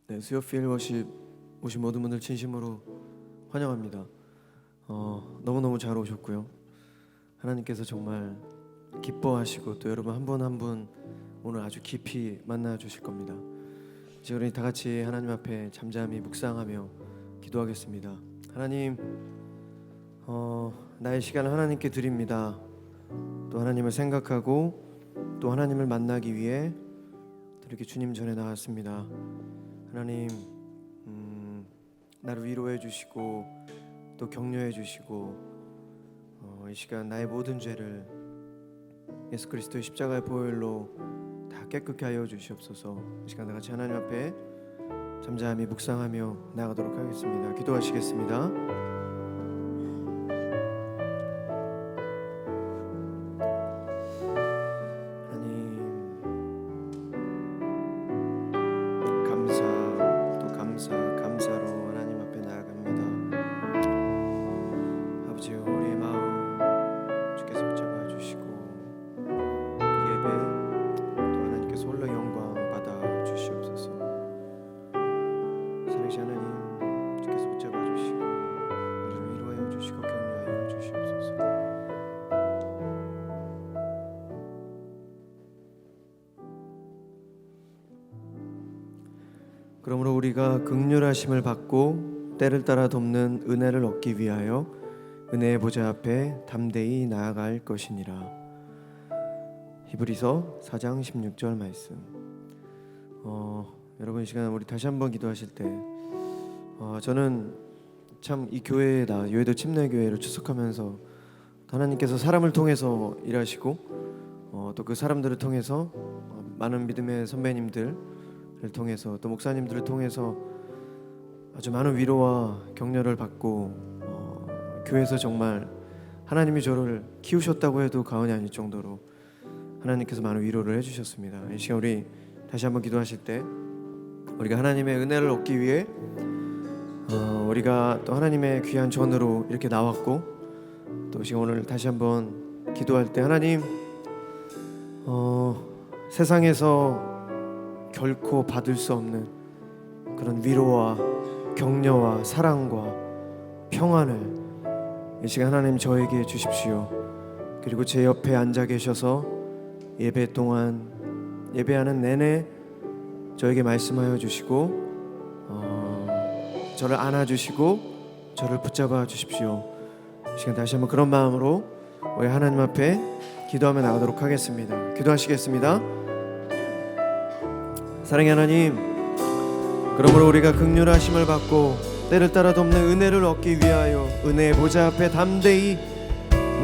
네, 수요필 워십 오신 모든 분들 진심으로 환영합니다. 너무너무 잘 오셨고요. 하나님께서 정말 기뻐하시고 또 여러분 한 분 한 분 오늘 아주 깊이 만나 주실 겁니다. 이제 우리 다 같이 하나님 앞에 잠잠히 묵상하며 기도하겠습니다. 하나님, 나의 시간을 하나님께 드립니다. 또 하나님을 생각하고 또 하나님을 만나기 위해 이렇게 주님 전에 나왔습니다. 하나님, 나를 위로해 주시고 또 격려해 주시고 이 시간 나의 모든 죄를 예수 그리스도의 십자가의 보혈로 다 깨끗게 하여 주시옵소서. 이 시간 다 같이 하나님 앞에 잠잠히 묵상하며 나아가도록 하겠습니다. 기도하시겠습니다. 그러므로 우리가 긍휼하심을 받고 때를 따라 돕는 은혜를 얻기 위하여 은혜의 보좌 앞에 담대히 나아갈 것이니라. 히브리서 4장 16절 말씀. 여러분 이 시간 우리 다시 한번 기도하실 때 저는 참 이 교회에다 여의도 침례교회를 출석하면서 하나님께서 사람을 통해서 일하시고 또 그 사람들을 통해서 많은 믿음의 선배님들 통해서 또 목사님들을 통해서 아주 많은 위로와 격려를 받고 교회에서 정말 하나님이 저를 키우셨다고 해도 과언이 아닐 정도로 하나님께서 많은 위로를 해주셨습니다. 이 시간 우리 다시 한번 기도하실 때 우리가 하나님의 은혜를 얻기 위해 우리가 또 하나님의 귀한 전으로 이렇게 나왔고 또 지금 오늘 다시 한번 기도할 때 하나님, 세상에서 결코 받을 수 없는 그런 위로와 격려와 사랑과 평안을 이 시간 하나님 저에게 주십시오. 그리고 제 옆에 앉아 계셔서 예배 동안 예배하는 내내 저에게 말씀하여 주시고 저를 안아주시고 저를 붙잡아 주십시오. 이 시간 다시 한번 그런 마음으로 우리 하나님 앞에 기도하며 나가도록 하겠습니다. 기도하시겠습니다. 사랑의 하나님, 그러므로 우리가 긍휼하심을 받고 때를 따라 돕는 은혜를 얻기 위하여 은혜의 보좌 앞에 담대히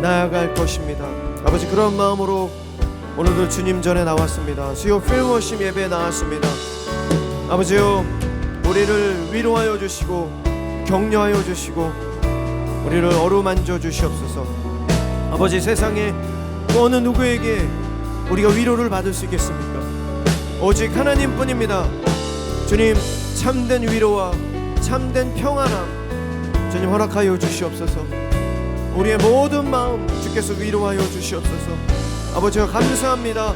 나아갈 것입니다. 아버지, 그런 마음으로 오늘도 주님 전에 나왔습니다. 수요 필워십 예배에 나왔습니다. 아버지요, 우리를 위로하여 주시고 격려하여 주시고 우리를 어루만져 주시옵소서. 아버지, 세상에 또 어느 누구에게 우리가 위로를 받을 수 있겠습니까? 오직 하나님뿐입니다. 주님, 참된 위로와 참된 평안함 주님 허락하여 주시옵소서. 우리의 모든 마음 주께서 위로하여 주시옵소서. 아버지여 감사합니다.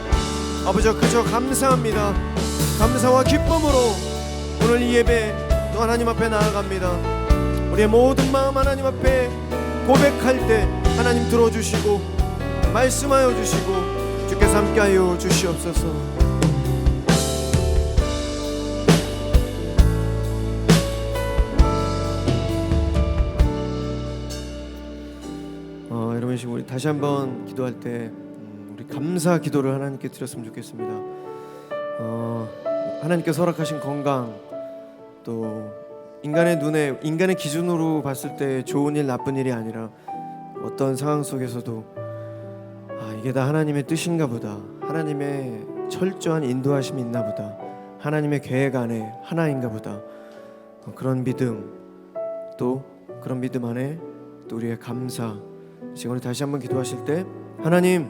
아버지여 그저 감사합니다. 감사와 기쁨으로 오늘 이 예배 또 하나님 앞에 나아갑니다. 우리의 모든 마음 하나님 앞에 고백할 때 하나님 들어주시고 말씀하여 주시고 주께서 함께하여 주시옵소서. 여러분 우리 다시 한번 기도할 때 우리 감사 기도를 하나님께 드렸으면 좋겠습니다. 하나님께서 허락하신 건강, 또 인간의 눈에 인간의 기준으로 봤을 때 좋은 일 나쁜 일이 아니라 어떤 상황 속에서도 이게 다 하나님의 뜻인가 보다, 하나님의 철저한 인도하심이 있나 보다, 하나님의 계획 안에 하나인가 보다, 그런 믿음, 또 그런 믿음 안에 또 우리의 감사. 지금 우리 다시 한번 기도하실 때 하나님,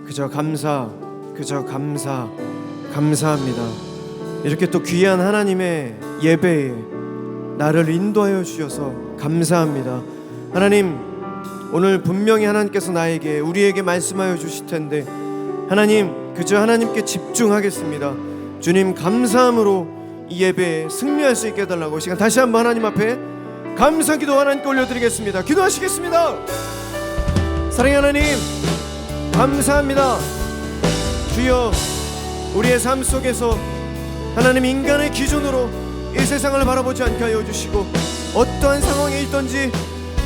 그저 감사합니다. 이렇게 또 귀한 하나님의 예배에 나를 인도하여 주셔서 감사합니다. 하나님, 오늘 분명히 하나님께서 우리에게 말씀하여 주실 텐데 하나님, 그저 하나님께 집중하겠습니다. 주님, 감사함으로 이 예배에 승리할 수 있게 해달라고 시간 다시 한번 하나님 앞에 감사 기도 하나님께 올려드리겠습니다. 기도하시겠습니다. 사랑의 하나님, 감사합니다. 주여, 우리의 삶 속에서 하나님 인간의 기준으로 이 세상을 바라보지 않게 하여 주시고, 어떠한 상황에 있든지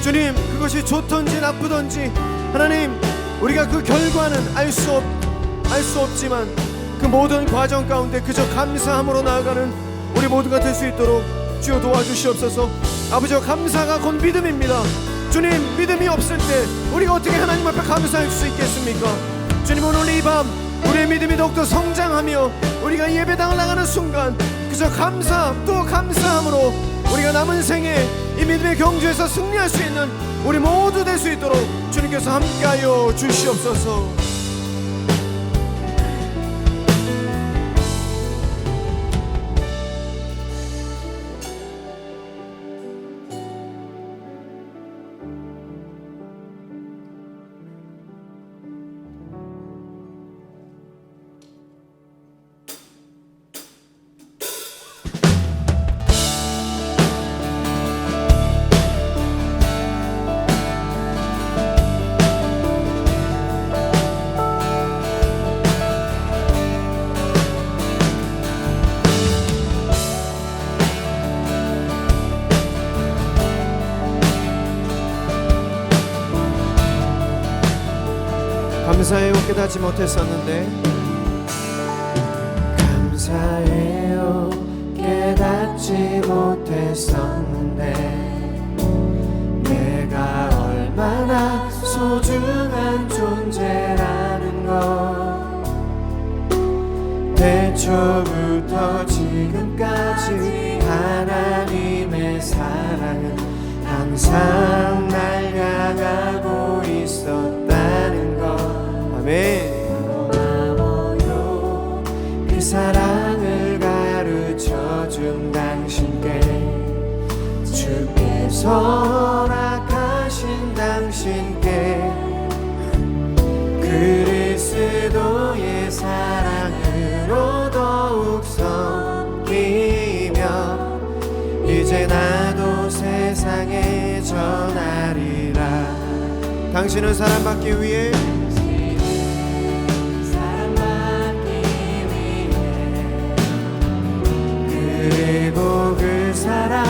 주님, 그것이 좋든지 나쁘든지 하나님, 우리가 그 결과는 알 수 없지만 그 모든 과정 가운데 그저 감사함으로 나아가는 우리 모두가 될 수 있도록 주여 도와주시옵소서. 아버지여, 감사가 곧 믿음입니다. 주님, 믿음이 없을 때 우리가 어떻게 하나님 앞에 감사할 수 있겠습니까? 주님, 오늘 이 밤 우리의 믿음이 더욱더 성장하며 우리가 예배당을 나가는 순간 그저 감사 또 감사함으로 우리가 남은 생에 이 믿음의 경주에서 승리할 수 있는 우리 모두 될 수 있도록 주님께서 함께하여 주시옵소서. 감사해요, 깨닫지 못했었는데. 감사해요, 깨닫지 못했었는데 내가 얼마나 소중한 존재라는 걸 태초부터 지금까지 하나님의 사랑은 항상 날 향하고 있었다는 것. 아멘. 고마워요, 그 사랑을 가르쳐준 당신께, 주께서 허락하신 당신께 그리스도의 사랑으로 더욱 섬기며 이제 나도 세상에 전하리라. 당신은 사랑받기 위해 그리고 그 사랑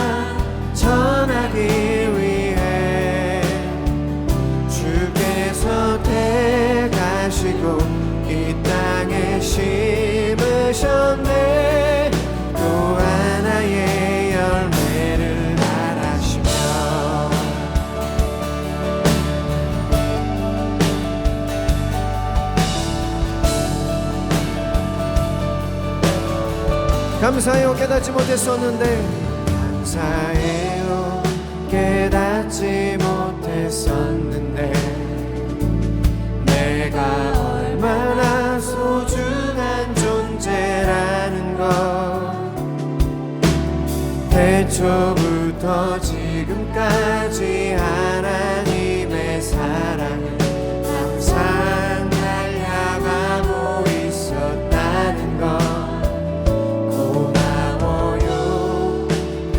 전하기 위해 주께서 택하시고 이 땅에 심으셨네. 또 하나의 열매를 바라시며 감사해요, 깨닫지 못했었는데. 감사해요, 깨닫지 못했었는데 내가 얼마나 소중한 존재라는 것 태초부터 지금까지 하나님의 사랑은 항상 날 향하고 있었다는 것.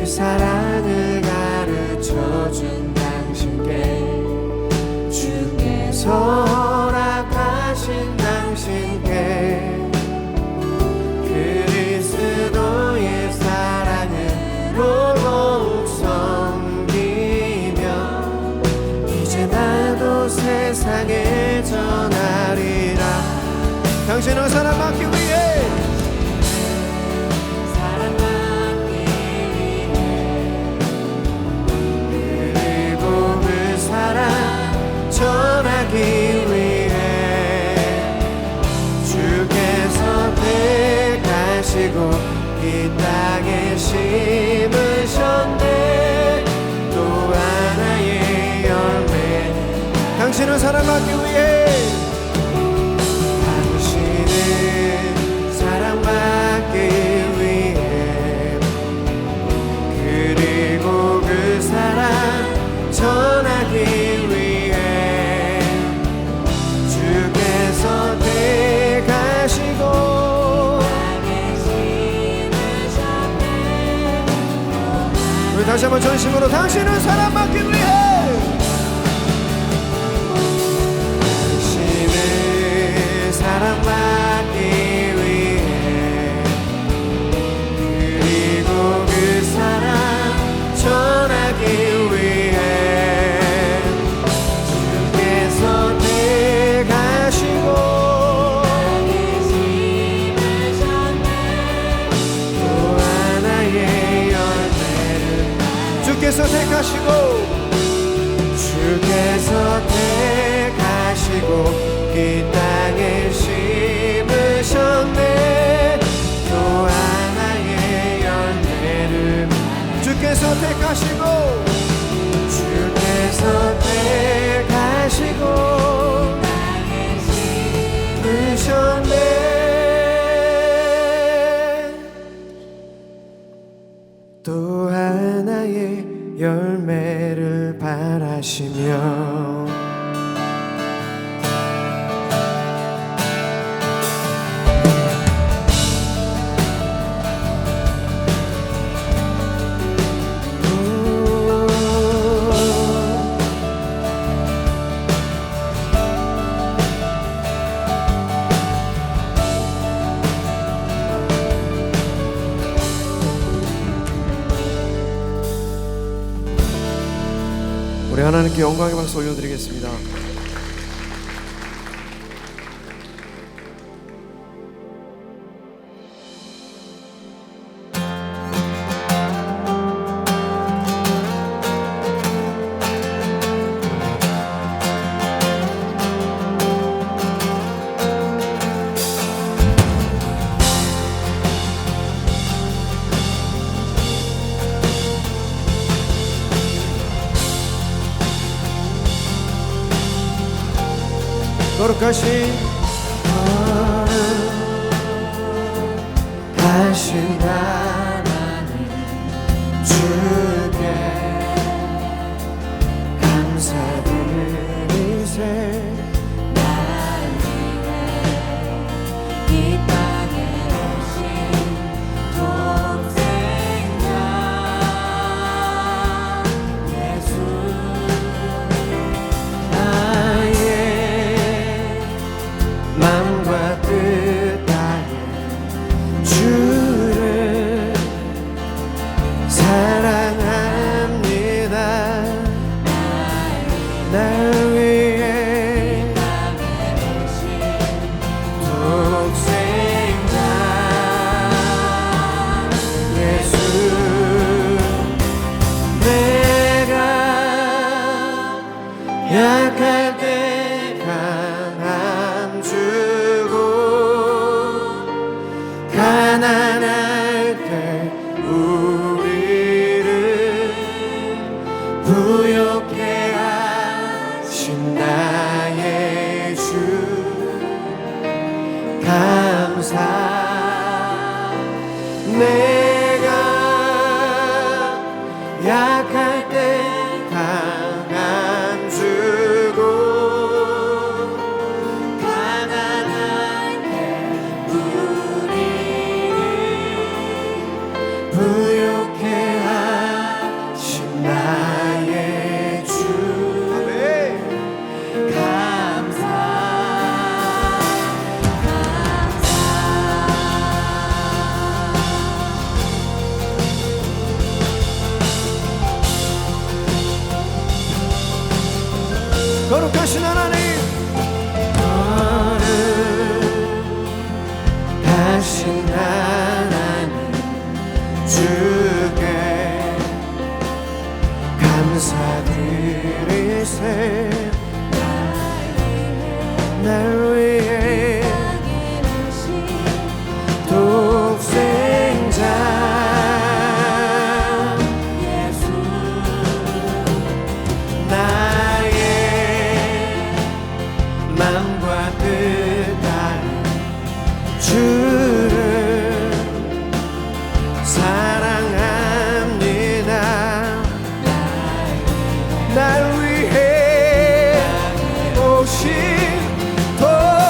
사랑을 가르쳐준 당신께, 주께서 허락하신 당신께 그리스도의 사랑으로 더욱 섬기며 이제 나도 세상에 전하리라. 당신을 사랑받기 위해 전하기 위해 주께서 택하시고 이 땅에 심으셨네. 또 하나의 열매. 당신을 사랑받기 위해 당신을 사랑받기 위해 그리고 그 사랑 전하기 위해 택하시고 다시 한번 전심으로 당신을 사랑받기 위해, 당신을 사랑받기 위해, 그리고 그 사랑 전하기 위해 주께서 택하시고 주께서 택하시고 이 땅에 심으셨네. 또 하나의 열매를 주께서 택하시고 땅에 심으셨네. 또 하나의 열매를 바라시며 우리 하나님께 영광의 박수 올려드리겠습니다. 거룩하신 하나님 주께 감사드리세. 이 땅에 오신 독생자 예수 나의 맘과 뜻 다해 주를 사랑합니다. 날 위해 독생자 예수 내가 약할 때 강함 주고 가난할 때 우리를 부욕해 하신 나의 주 감사. 내가 약할 때 강함 주고 가난할 때 우리를 부욕해 하신 나의 주 감사. 거룩하신 하나님, 거룩하신 하나님 주께 감사드리세. 날 위해 독생자 예수 나의 맘과 뜻 다해 주를 사랑합니다. 날 위해 오신 독생자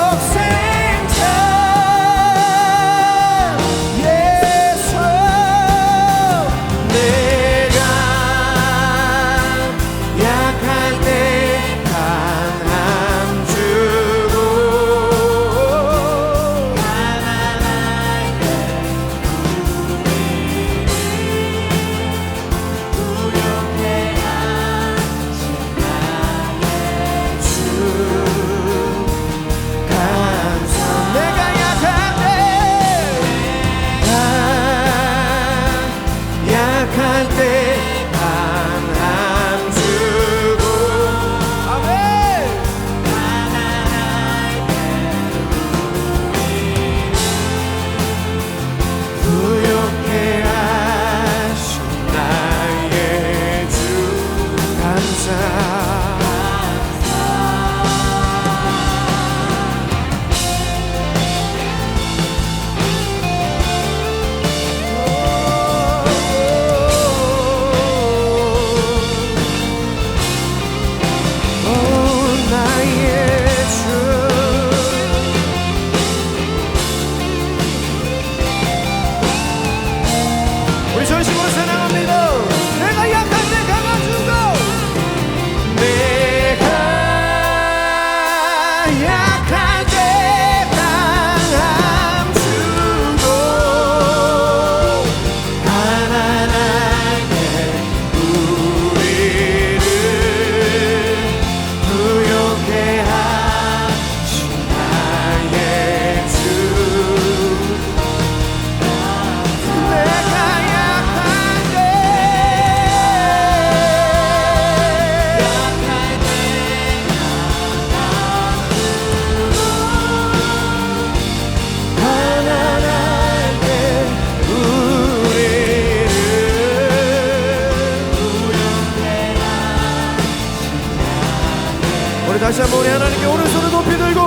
다시 한번 우리 하나님께 오른손을 높이 들고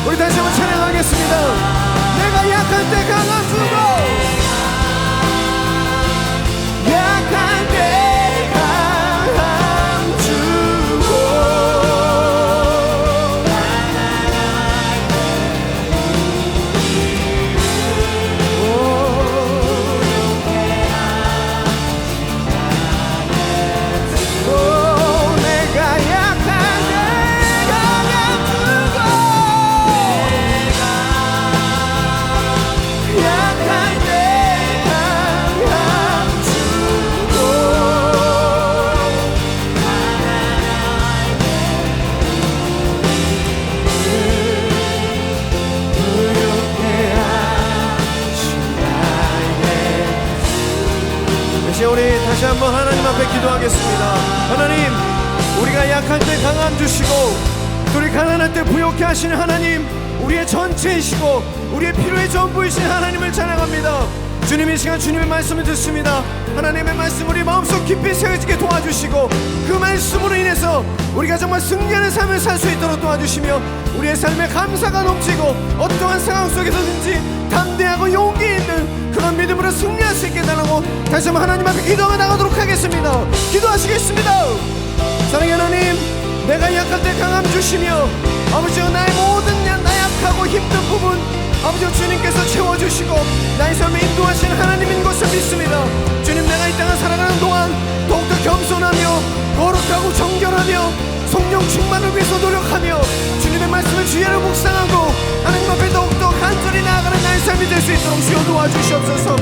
우리 다시 한번 찬양하겠습니다. 내가 약할 때 강함 주고 약할 때 강함 주고 우리 다시 한번 하나님 앞에 기도하겠습니다. 하나님, 우리가 약할 때 강함 주시고 우리 가난할 때 부욕해 하시는 하나님, 우리의 전체이시고 우리의 필요의 전부이신 하나님을 찬양합니다. 주님, 이 시간 주님의 말씀을 듣습니다. 하나님의 말씀 우리 마음속 깊이 새겨지게 도와주시고 그 말씀으로 인해서 우리가 정말 승리하는 삶을 살 수 있도록 도와주시며 우리의 삶에 감사가 넘치고 어떠한 상황 속에서든지 담대하고 용기 있는 그런 믿음으로 승리할 수 있게 달라고 다시 한번 하나님 앞에 기도하며 나가도록 하겠습니다. 기도하시겠습니다. 사랑의 하나님, 내가 약할 때 강함 주시며 아버지여 나의 모든 나약하고 힘든 부분 아버지여 주님께서 채워주시고 나의 삶에 인도하신 하나님인 것을 믿습니다. 주님, 내가 이 땅을 살아가는 동안 더욱더 겸손하며 거룩하고 정결하며 성령 충만을 위해서 노력하며 주님의 말씀을 주야로 묵상하고 하나님 앞에 더욱더 간절히 나아가는 나의 삶이 될 수 있도록 주여 도와주시옵소서.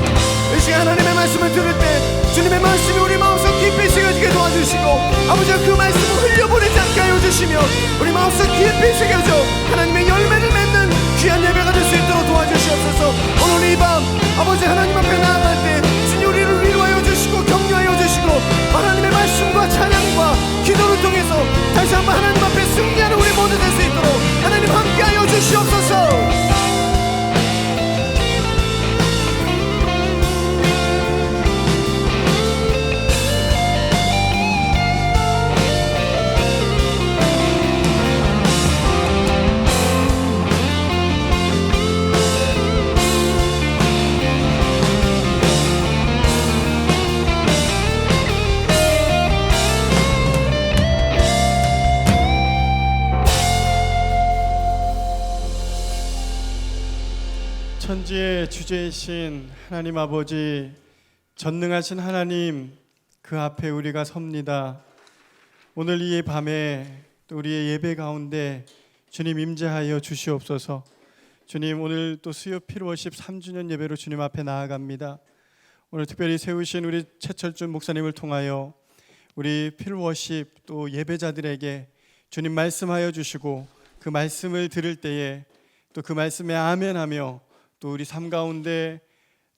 이 시간 하나님의 말씀을 들을 때 주님의 말씀이 우리 마음속 깊이 새겨지게 도와주시고 아버지와 그 말씀을 흘려보내지 않게 하여 주시며 우리 마음속 깊이 새겨져 하나님의 열매를 맺는 귀한 예배가 될 수 있도록 도와주시옵소서. 오늘 이 밤 아버지 하나님 앞에 나아갈 때 주님 우리를 위로하여 주시고 격려하여 주시고 하나님의 말씀과 찬양과 기도를 통해서 다시 한번 하나님 앞에 승리하는 우리 모두 될 수 있도록 하나님 함께하여 주시옵소서. 천지의 주제이신 하나님 아버지, 전능하신 하나님, 그 앞에 우리가 섭니다. 오늘 이 밤에 또 우리의 예배 가운데 주님 임재하여 주시옵소서. 주님, 오늘 또 수요 필워십 3주년 예배로 주님 앞에 나아갑니다. 오늘 특별히 세우신 우리 최철준 목사님을 통하여 우리 필워십 또 예배자들에게 주님 말씀하여 주시고 그 말씀을 들을 때에 또 그 말씀에 아멘하며 또 우리 삶 가운데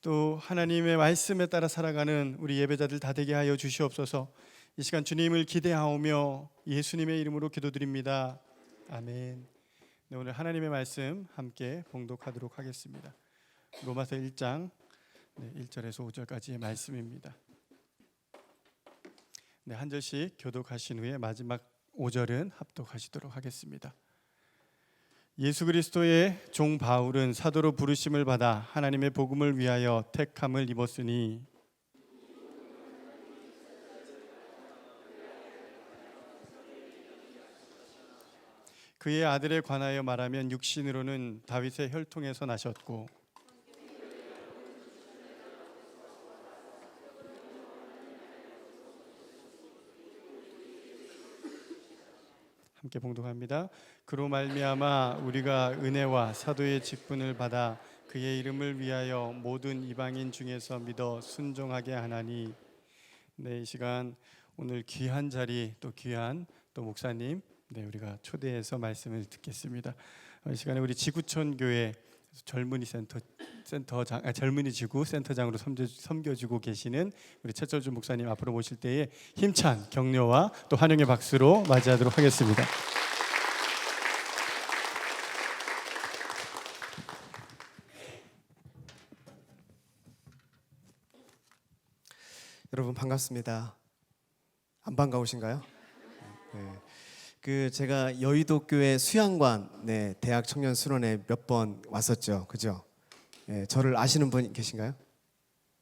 또 하나님의 말씀에 따라 살아가는 우리 예배자들 다 되게 하여 주시옵소서. 이 시간 주님을 기대하오며 예수님의 이름으로 기도드립니다. 아멘. 네, 오늘 하나님의 말씀 함께 봉독하도록 하겠습니다. 로마서 1장 1절에서 5절까지의 말씀입니다. 네, 한 절씩 교독하신 후에 마지막 5절은 합독하시도록 하겠습니다. 예수 그리스도의 종 바울은 사도로 부르심을 받아 하나님의 복음을 위하여 택함을 입었으니 그의 아들에 관하여 말하면 육신으로는 다윗의 혈통에서 나셨고 함께 봉독합니다. 그로 말미암아 우리가 은혜와 사도의 직분을 받아 그의 이름을 위하여 모든 이방인 중에서 믿어 순종하게 하나니. 네, 이 시간 오늘 귀한 자리 또 귀한 또 목사님 우리가 초대해서 말씀을 듣겠습니다. 이 시간에 우리 지구촌 교회 젊은이 젊은이 지구 센터장으로 섬겨주고 계시는 우리 최철준 목사님 앞으로 모실 때에 힘찬 격려와 또 환영의 박수로 맞이하도록 하겠습니다. 여러분 반갑습니다. 안 반가우신가요? 네. 제가 여의도 교회 수양관 대학 청년 수련회 몇 번 왔었죠, 그죠? 저를 아시는 분 계신가요?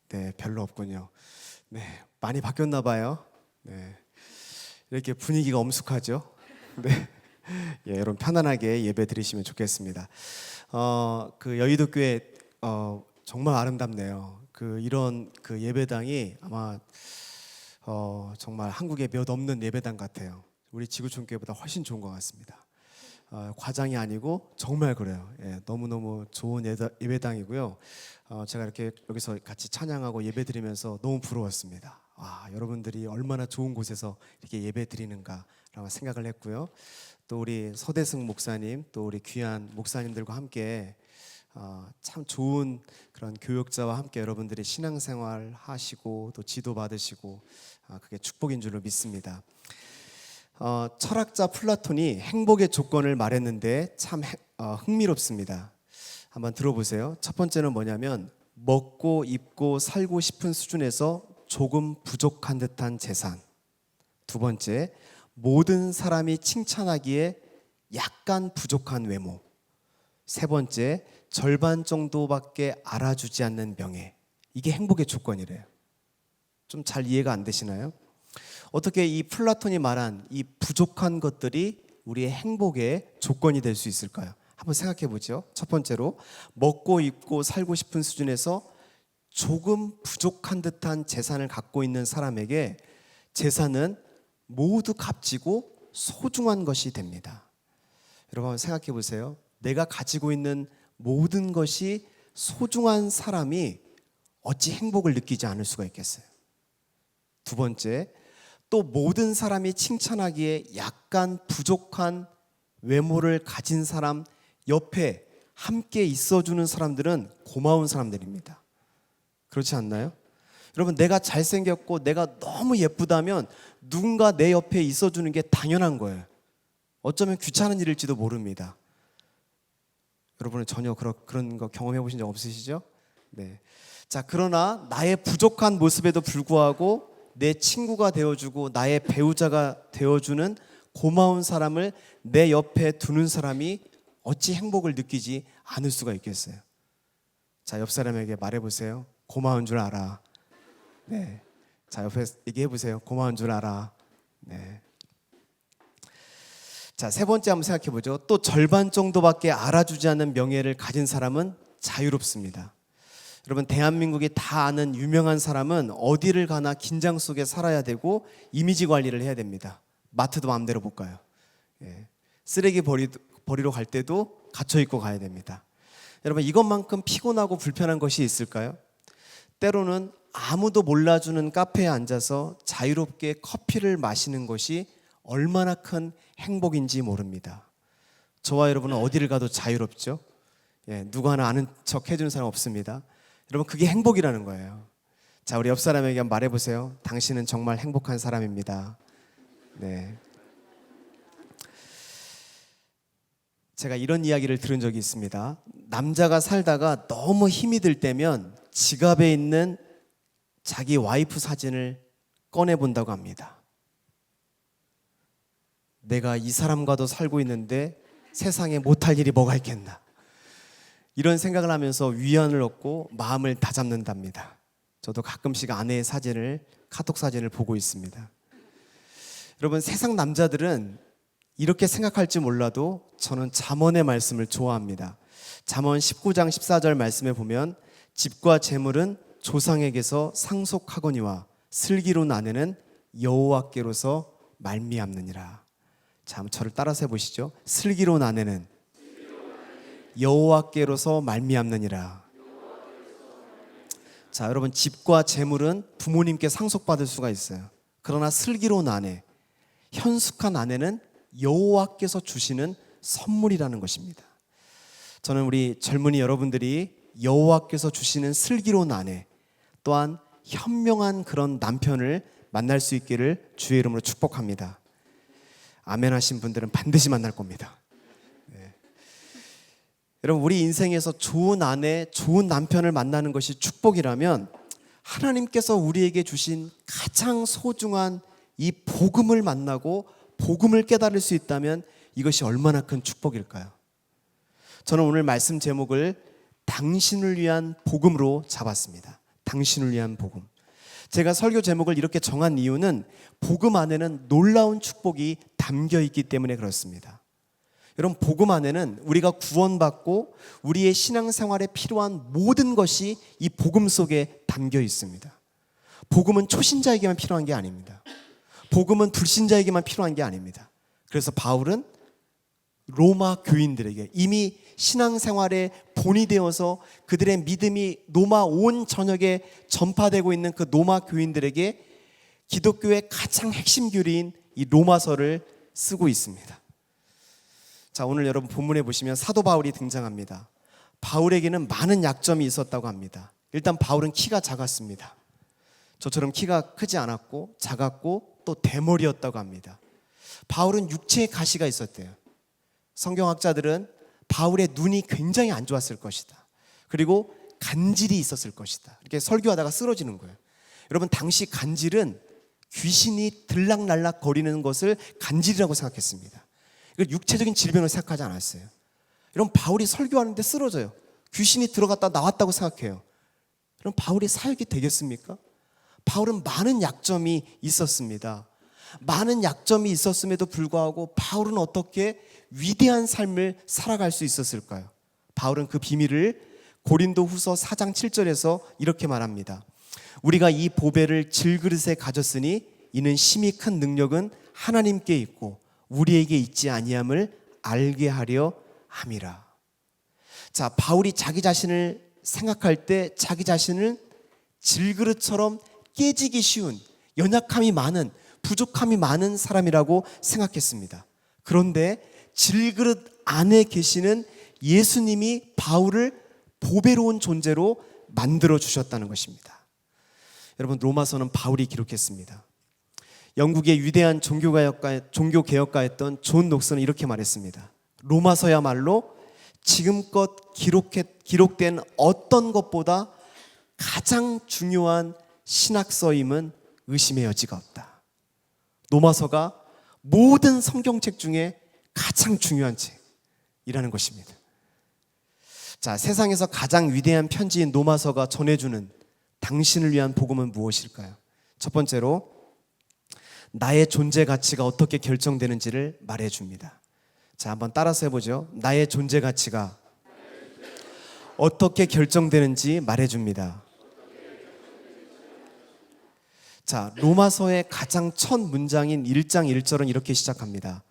네, 별로 없군요. 네, 많이 바뀌었나 봐요. 네, 이렇게 분위기가 엄숙하죠. 네, 여러분 편안하게 예배 드리시면 좋겠습니다. 여의도 교회 정말 아름답네요. 이런 예배당이 아마 정말 한국에 몇 없는 예배당 같아요. 우리 지구촌 교회보다 훨씬 좋은 것 같습니다. 과장이 아니고 정말 그래요. 너무너무 좋은 예배당이고요. 제가 이렇게 여기서 같이 찬양하고 예배드리면서 너무 부러웠습니다. 여러분들이 얼마나 좋은 곳에서 이렇게 예배드리는가라고 생각을 했고요. 또 우리 서대승 목사님, 또 우리 귀한 목사님들과 함께 참 좋은 그런 교역자와 함께 여러분들이 신앙생활 하시고 또 지도 받으시고 그게 축복인 줄로 믿습니다. 철학자 플라톤이 행복의 조건을 말했는데 참 흥미롭습니다. 한번 들어보세요. 첫 번째는 뭐냐면 먹고 입고 살고 싶은 수준에서 조금 부족한 듯한 재산. 두 번째, 모든 사람이 칭찬하기에 약간 부족한 외모. 세 번째, 절반 정도밖에 알아주지 않는 명예. 이게 행복의 조건이래요. 좀 잘 이해가 안 되시나요? 어떻게 이 플라톤이 말한 이 부족한 것들이 우리의 행복의 조건이 될 수 있을까요? 한번 생각해 보죠. 첫 번째로 먹고 입고 살고 싶은 수준에서 조금 부족한 듯한 재산을 갖고 있는 사람에게 재산은 모두 값지고 소중한 것이 됩니다. 여러분 한번 생각해 보세요. 내가 가지고 있는 모든 것이 소중한 사람이 어찌 행복을 느끼지 않을 수가 있겠어요? 두 번째, 또 모든 사람이 칭찬하기에 약간 부족한 외모를 가진 사람 옆에 함께 있어주는 사람들은 고마운 사람들입니다. 그렇지 않나요? 여러분, 내가 잘생겼고 내가 너무 예쁘다면 누군가 내 옆에 있어주는 게 당연한 거예요. 어쩌면 귀찮은 일일지도 모릅니다. 여러분은 전혀 그런 거 경험해 보신 적 없으시죠? 네. 자, 그러나 나의 부족한 모습에도 불구하고 내 친구가 되어주고 나의 배우자가 되어주는 고마운 사람을 내 옆에 두는 사람이 어찌 행복을 느끼지 않을 수가 있겠어요? 자, 옆 사람에게 말해보세요. 고마운 줄 알아. 네. 자, 옆에 얘기해보세요. 고마운 줄 알아. 네. 자, 세 번째 한번 생각해보죠. 또 절반 정도밖에 알아주지 않는 명예를 가진 사람은 자유롭습니다. 여러분, 대한민국이 다 아는 유명한 사람은 어디를 가나 긴장 속에 살아야 되고 이미지 관리를 해야 됩니다. 마트도 마음대로 못 가요. 쓰레기 버리러 갈 때도 갇혀 있고 가야 됩니다. 여러분, 이것만큼 피곤하고 불편한 것이 있을까요? 때로는 아무도 몰라주는 카페에 앉아서 자유롭게 커피를 마시는 것이 얼마나 큰 행복인지 모릅니다. 저와 여러분은 어디를 가도 자유롭죠? 누구 하나 아는 척 해주는 사람 없습니다. 여러분, 그게 행복이라는 거예요. 자, 우리 옆 사람에게 한번 말해보세요. 당신은 정말 행복한 사람입니다. 네. 제가 이런 이야기를 들은 적이 있습니다. 남자가 살다가 너무 힘이 들 때면 지갑에 있는 자기 와이프 사진을 꺼내 본다고 합니다. 내가 이 사람과도 살고 있는데 세상에 못할 일이 뭐가 있겠나, 이런 생각을 하면서 위안을 얻고 마음을 다잡는답니다. 저도 가끔씩 아내의 사진을, 카톡 사진을 보고 있습니다. 여러분, 세상 남자들은 이렇게 생각할지 몰라도 저는 잠언의 말씀을 좋아합니다. 잠언 19장 14절 말씀에 보면 집과 재물은 조상에게서 상속하거니와 슬기로운 아내는 여호와께로서 말미암느니라. 자, 한번 저를 따라서 해보시죠. 슬기로운 아내는 여호와께로서 말미암느니라. 자, 여러분, 집과 재물은 부모님께 상속받을 수가 있어요. 그러나 슬기로운 아내, 현숙한 아내는 여호와께서 주시는 선물이라는 것입니다. 저는 우리 젊은이 여러분들이 여호와께서 주시는 슬기로운 아내, 또한 현명한 그런 남편을 만날 수 있기를 주의 이름으로 축복합니다. 아멘 하신 분들은 반드시 만날 겁니다. 여러분, 우리 인생에서 좋은 아내, 좋은 남편을 만나는 것이 축복이라면 하나님께서 우리에게 주신 가장 소중한 이 복음을 만나고 복음을 깨달을 수 있다면 이것이 얼마나 큰 축복일까요? 저는 오늘 말씀 제목을 당신을 위한 복음으로 잡았습니다. 당신을 위한 복음. 제가 설교 제목을 이렇게 정한 이유는 복음 안에는 놀라운 축복이 담겨 있기 때문에 그렇습니다. 여러분, 복음 안에는 우리가 구원받고 우리의 신앙생활에 필요한 모든 것이 이 복음 속에 담겨 있습니다. 복음은 초신자에게만 필요한 게 아닙니다. 복음은 불신자에게만 필요한 게 아닙니다. 그래서 바울은 로마 교인들에게 이미 신앙생활에 본이 되어서 그들의 믿음이 로마 온 전역에 전파되고 있는 그 로마 교인들에게 기독교의 가장 핵심 교리인 이 로마서를 쓰고 있습니다. 자, 오늘 여러분 본문에 보시면 사도 바울이 등장합니다. 바울에게는 많은 약점이 있었다고 합니다. 일단 바울은 키가 작았습니다. 저처럼 키가 크지 않았고 작았고 또 대머리였다고 합니다. 바울은 육체에 가시가 있었대요. 성경학자들은 바울의 눈이 굉장히 안 좋았을 것이다. 그리고 간질이 있었을 것이다. 이렇게 설교하다가 쓰러지는 거예요. 여러분, 당시 간질은 귀신이 들락날락 거리는 것을 간질이라고 생각했습니다. 이걸 육체적인 질병을 생각하지 않았어요. 여러분, 바울이 설교하는데 쓰러져요. 귀신이 들어갔다 나왔다고 생각해요. 그럼 바울이 사역이 되겠습니까? 바울은 많은 약점이 있었습니다. 많은 약점이 있었음에도 불구하고 바울은 어떻게 위대한 삶을 살아갈 수 있었을까요? 바울은 그 비밀을 고린도후서 4장 7절에서 이렇게 말합니다. 우리가 이 보배를 질그릇에 가졌으니 이는 심히 큰 능력은 하나님께 있고 우리에게 있지 아니함을 알게 하려 함이라. 자, 바울이 자기 자신을 생각할 때 자기 자신을 질그릇처럼 깨지기 쉬운, 연약함이 많은, 부족함이 많은 사람이라고 생각했습니다. 그런데 질그릇 안에 계시는 예수님이 바울을 보배로운 존재로 만들어 주셨다는 것입니다. 여러분, 로마서는 바울이 기록했습니다. 영국의 위대한 종교개혁가였던 존 녹슨은 이렇게 말했습니다. 로마서야말로 지금껏 기록된 어떤 것보다 가장 중요한 신학서임은 의심의 여지가 없다. 로마서가 모든 성경책 중에 가장 중요한 책이라는 것입니다. 자, 세상에서 가장 위대한 편지인 로마서가 전해주는 당신을 위한 복음은 무엇일까요? 첫 번째로 나의 존재 가치가 어떻게 결정되는지를 말해줍니다. 자, 한번 따라서 해보죠. 나의 존재 가치가 어떻게 결정되는지 말해줍니다. 자, 로마서의 가장 첫 문장인 1장 1절은 이렇게 시작합니다.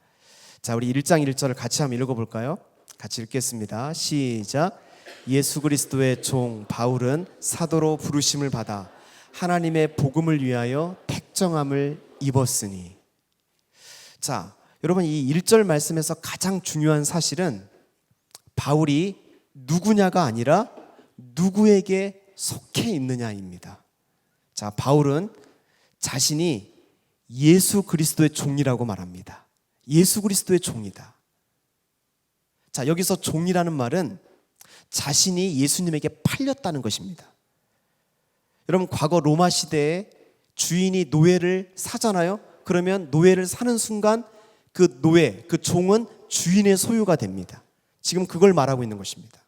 자, 우리 1장 1절을 같이 한번 읽어볼까요? 같이 읽겠습니다. 시작. 예수 그리스도의 종 바울은 사도로 부르심을 받아 하나님의 복음을 위하여 택정함을 입었으니. 자, 여러분, 이 1절 말씀에서 가장 중요한 사실은 바울이 누구냐가 아니라 누구에게 속해 있느냐입니다. 자, 바울은 자신이 예수 그리스도의 종이라고 말합니다. 예수 그리스도의 종이다. 자, 여기서 종이라는 말은 자신이 예수님에게 팔렸다는 것입니다. 여러분, 과거 로마 시대에 주인이 노예를 사잖아요. 그러면 노예를 사는 순간 그 노예, 그 종은 주인의 소유가 됩니다. 지금 그걸 말하고 있는 것입니다.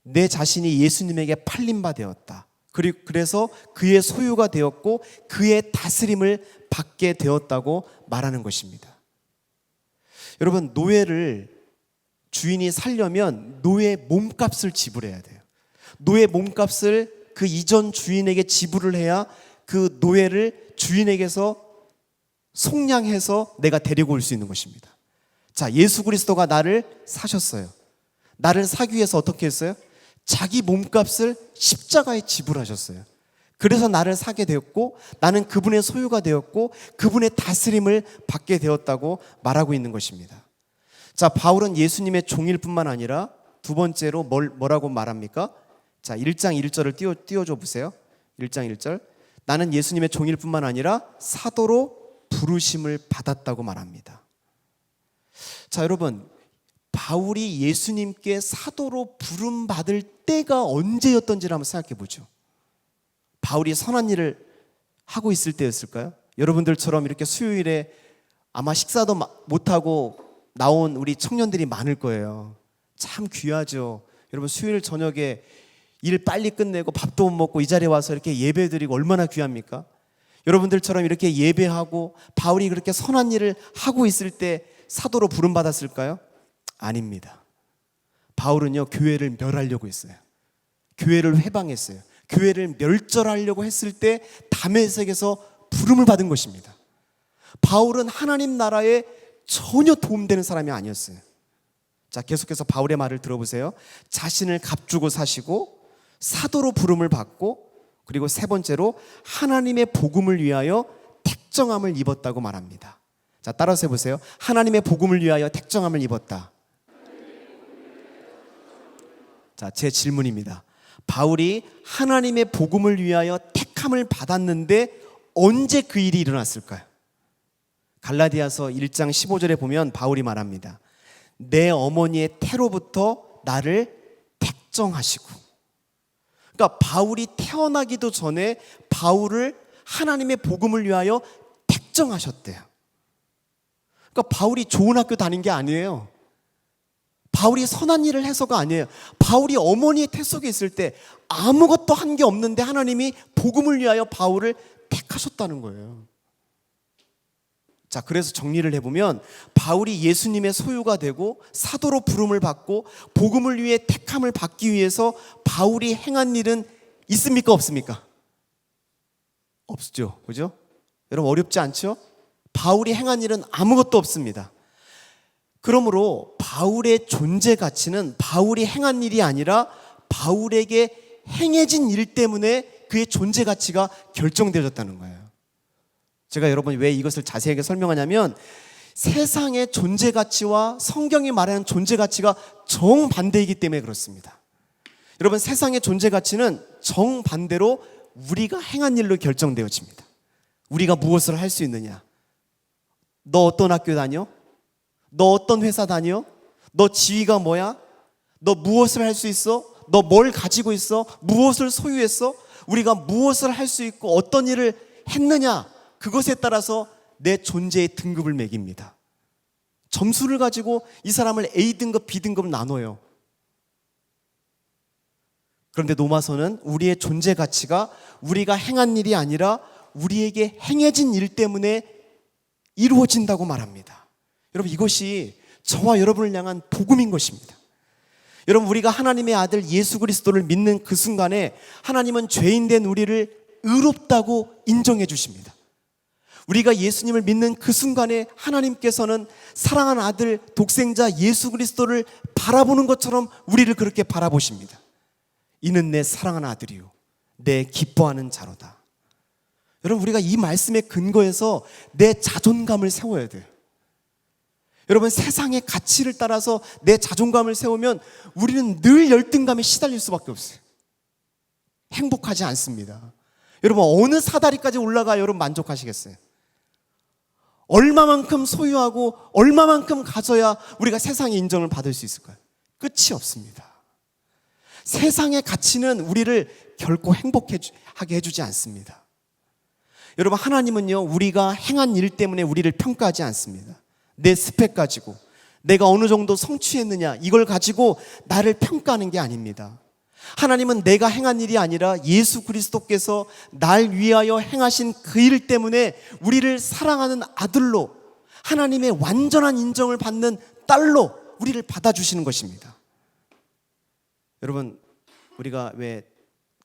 내 자신이 예수님에게 팔린 바 되었다. 그리고 그래서 그의 소유가 되었고 그의 다스림을 받게 되었다고 말하는 것입니다. 여러분, 노예를 주인이 살려면 노예 몸값을 지불해야 돼요. 노예 몸값을 그 이전 주인에게 지불을 해야 그 노예를 주인에게서 속량해서 내가 데리고 올 수 있는 것입니다. 자, 예수 그리스도가 나를 사셨어요. 나를 사기 위해서 어떻게 했어요? 자기 몸값을 십자가에 지불하셨어요. 그래서 나를 사게 되었고 나는 그분의 소유가 되었고 그분의 다스림을 받게 되었다고 말하고 있는 것입니다. 자, 바울은 예수님의 종일 뿐만 아니라 두 번째로 뭐라고 말합니까? 자, 1장 1절을 띄워줘 보세요. 1장 1절. 나는 예수님의 종일 뿐만 아니라 사도로 부르심을 받았다고 말합니다. 자, 여러분, 바울이 예수님께 사도로 부름받을 때가 언제였던지를 한번 생각해 보죠. 바울이 선한 일을 하고 있을 때였을까요? 여러분들처럼 이렇게 수요일에 아마 식사도 못하고 나온 우리 청년들이 많을 거예요. 참 귀하죠. 여러분 수요일 저녁에 일 빨리 끝내고 밥도 못 먹고 이 자리에 와서 이렇게 예배드리고 얼마나 귀합니까? 여러분들처럼 이렇게 예배하고 바울이 그렇게 선한 일을 하고 있을 때 사도로 부름받았을까요? 아닙니다. 바울은요, 교회를 멸하려고 했어요. 교회를 회방했어요. 교회를 멸절하려고 했을 때 다메섹에서 부름을 받은 것입니다. 바울은 하나님 나라에 전혀 도움되는 사람이 아니었어요. 자, 계속해서 바울의 말을 들어보세요. 자신을 값주고 사시고 사도로 부름을 받고, 그리고 세 번째로 하나님의 복음을 위하여 택정함을 입었다고 말합니다. 자, 따라서 해보세요. 하나님의 복음을 위하여 택정함을 입었다. 자, 제 질문입니다. 바울이 하나님의 복음을 위하여 택함을 받았는데 언제 그 일이 일어났을까요? 갈라디아서 1장 15절에 보면 바울이 말합니다. 내 어머니의 태로부터 나를 택정하시고. 그러니까 바울이 태어나기도 전에 바울을 하나님의 복음을 위하여 택정하셨대요. 그러니까 바울이 좋은 학교 다닌 게 아니에요. 바울이 선한 일을 해서가 아니에요. 바울이 어머니의 태 속에 있을 때 아무것도 한 게 없는데 하나님이 복음을 위하여 바울을 택하셨다는 거예요. 자, 그래서 정리를 해보면 바울이 예수님의 소유가 되고 사도로 부름을 받고 복음을 위해 택함을 받기 위해서 바울이 행한 일은 있습니까? 없습니까? 없죠. 그죠? 여러분 어렵지 않죠? 바울이 행한 일은 아무것도 없습니다. 그러므로 바울의 존재 가치는 바울이 행한 일이 아니라 바울에게 행해진 일 때문에 그의 존재 가치가 결정되어졌다는 거예요. 제가 여러분이 왜 이것을 자세하게 설명하냐면 세상의 존재 가치와 성경이 말하는 존재 가치가 정반대이기 때문에 그렇습니다. 여러분 세상의 존재 가치는 정반대로 우리가 행한 일로 결정되어집니다. 우리가 무엇을 할 수 있느냐? 너 어떤 학교 다녀? 너 어떤 회사 다녀? 너 지위가 뭐야? 너 무엇을 할 수 있어? 너 뭘 가지고 있어? 무엇을 소유했어? 우리가 무엇을 할 수 있고 어떤 일을 했느냐? 그것에 따라서 내 존재의 등급을 매깁니다. 점수를 가지고 이 사람을 A등급, B등급 나눠요. 그런데 로마서는 우리의 존재 가치가 우리가 행한 일이 아니라 우리에게 행해진 일 때문에 이루어진다고 말합니다. 여러분 이것이 저와 여러분을 향한 복음인 것입니다. 여러분 우리가 하나님의 아들 예수 그리스도를 믿는 그 순간에 하나님은 죄인된 우리를 의롭다고 인정해 주십니다. 우리가 예수님을 믿는 그 순간에 하나님께서는 사랑하는 아들 독생자 예수 그리스도를 바라보는 것처럼 우리를 그렇게 바라보십니다. 이는 내 사랑하는 아들이요 내 기뻐하는 자로다. 여러분 우리가 이 말씀의 근거에서 내 자존감을 세워야 돼요. 여러분 세상의 가치를 따라서 내 자존감을 세우면 우리는 늘 열등감에 시달릴 수밖에 없어요. 행복하지 않습니다. 여러분 어느 사다리까지 올라가 여러분 만족하시겠어요? 얼마만큼 소유하고 얼마만큼 가져야 우리가 세상의 인정을 받을 수 있을까요? 끝이 없습니다. 세상의 가치는 우리를 결코 행복하게 해주지 않습니다. 여러분 하나님은요 우리가 행한 일 때문에 우리를 평가하지 않습니다. 내 스펙 가지고 내가 어느 정도 성취했느냐 이걸 가지고 나를 평가하는 게 아닙니다. 하나님은 내가 행한 일이 아니라 예수 그리스도께서 날 위하여 행하신 그 일 때문에 우리를 사랑하는 아들로 하나님의 완전한 인정을 받는 딸로 우리를 받아주시는 것입니다. 여러분 우리가 왜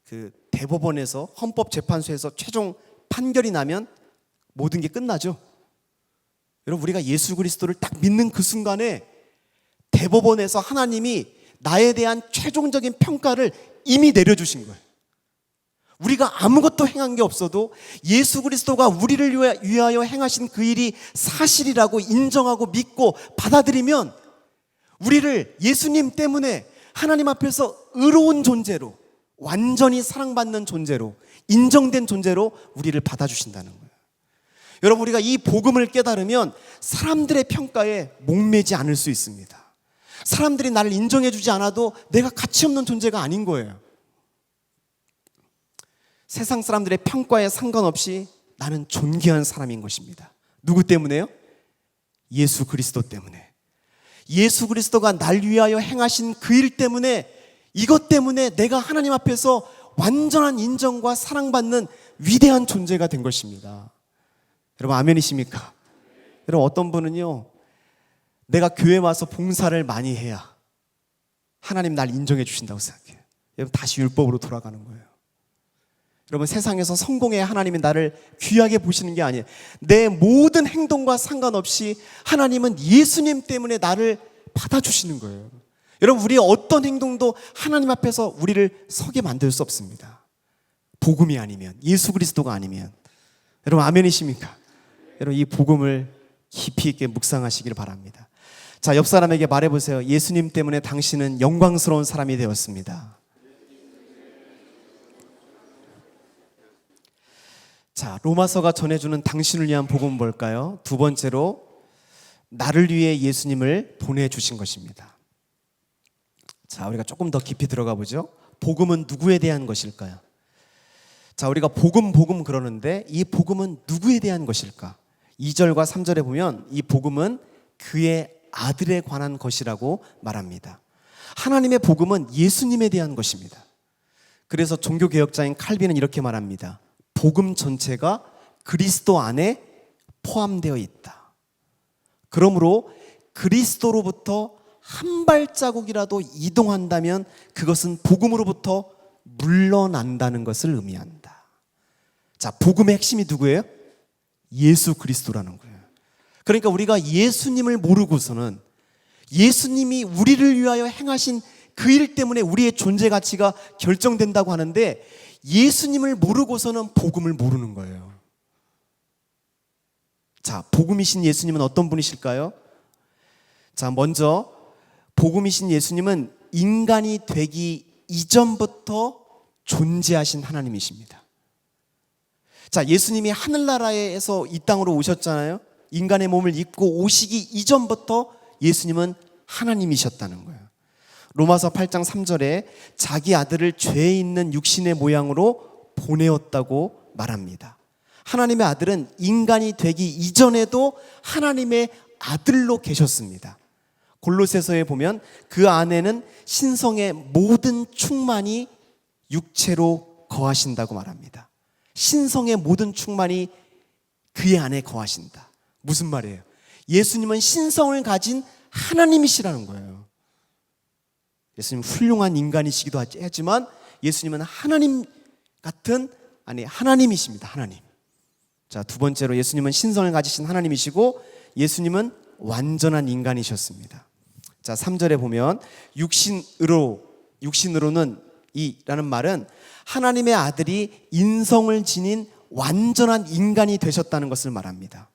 그 대법원에서 헌법재판소에서 최종 판결이 나면 모든 게 끝나죠. 여러분 우리가 예수 그리스도를 딱 믿는 그 순간에 대법원에서 하나님이 나에 대한 최종적인 평가를 이미 내려주신 거예요. 우리가 아무것도 행한 게 없어도 예수 그리스도가 우리를 위하여 행하신 그 일이 사실이라고 인정하고 믿고 받아들이면 우리를 예수님 때문에 하나님 앞에서 의로운 존재로 완전히 사랑받는 존재로 인정된 존재로 우리를 받아주신다는 거예요. 여러분 우리가 이 복음을 깨달으면 사람들의 평가에 목매지 않을 수 있습니다. 사람들이 나를 인정해 주지 않아도 내가 가치 없는 존재가 아닌 거예요. 세상 사람들의 평가에 상관없이 나는 존귀한 사람인 것입니다. 누구 때문에요? 예수 그리스도 때문에. 예수 그리스도가 날 위하여 행하신 그 일 때문에, 이것 때문에 내가 하나님 앞에서 완전한 인정과 사랑받는 위대한 존재가 된 것입니다. 여러분 아멘이십니까? 여러분 어떤 분은요, 내가 교회 와서 봉사를 많이 해야 하나님 날 인정해 주신다고 생각해요. 여러분 다시 율법으로 돌아가는 거예요. 여러분 세상에서 성공해야 하나님이 나를 귀하게 보시는 게 아니에요. 내 모든 행동과 상관없이 하나님은 예수님 때문에 나를 받아주시는 거예요. 여러분 우리의 어떤 행동도 하나님 앞에서 우리를 서게 만들 수 없습니다. 복음이 아니면, 예수 그리스도가 아니면. 여러분 아멘이십니까? 여러분 이 복음을 깊이 있게 묵상하시길 바랍니다. 자, 옆 사람에게 말해보세요. 예수님 때문에 당신은 영광스러운 사람이 되었습니다. 자, 로마서가 전해주는 당신을 위한 복음은 뭘까요? 두 번째로 나를 위해 예수님을 보내주신 것입니다. 자, 우리가 조금 더 깊이 들어가 보죠. 복음은 누구에 대한 것일까요? 자, 우리가 복음 그러는데 이 복음은 누구에 대한 것일까? 2절과 3절에 보면 이 복음은 그의 아들에 관한 것이라고 말합니다. 하나님의 복음은 예수님에 대한 것입니다. 그래서 종교개혁자인 칼빈은 이렇게 말합니다. 복음 전체가 그리스도 안에 포함되어 있다. 그러므로 그리스도로부터 한 발자국이라도 이동한다면 그것은 복음으로부터 물러난다는 것을 의미한다. 자, 복음의 핵심이 누구예요? 예수 그리스도라는 거예요. 그러니까 우리가 예수님을 모르고서는, 예수님이 우리를 위하여 행하신 그 일 때문에 우리의 존재 가치가 결정된다고 하는데, 예수님을 모르고서는 복음을 모르는 거예요. 자, 복음이신 예수님은 어떤 분이실까요? 자, 먼저 복음이신 예수님은 인간이 되기 이전부터 존재하신 하나님이십니다. 자, 예수님이 하늘나라에서 이 땅으로 오셨잖아요. 인간의 몸을 입고 오시기 이전부터 예수님은 하나님이셨다는 거예요. 로마서 8장 3절에 자기 아들을 죄 있는 육신의 모양으로 보내었다고 말합니다. 하나님의 아들은 인간이 되기 이전에도 하나님의 아들로 계셨습니다. 골로새서에 보면 그 안에는 신성의 모든 충만이 육체로 거하신다고 말합니다. 신성의 모든 충만이 그의 안에 거하신다. 무슨 말이에요? 예수님은 신성을 가진 하나님이시라는 거예요. 예수님은 훌륭한 인간이시기도 하지만 예수님은 하나님 같은, 하나님이십니다. 하나님. 자, 두 번째로 예수님은 신성을 가지신 하나님이시고 예수님은 완전한 인간이셨습니다. 자, 3절에 보면 육신으로는 이라는 말은 하나님의 아들이 인성을 지닌 완전한 인간이 되셨다는 것을 말합니다.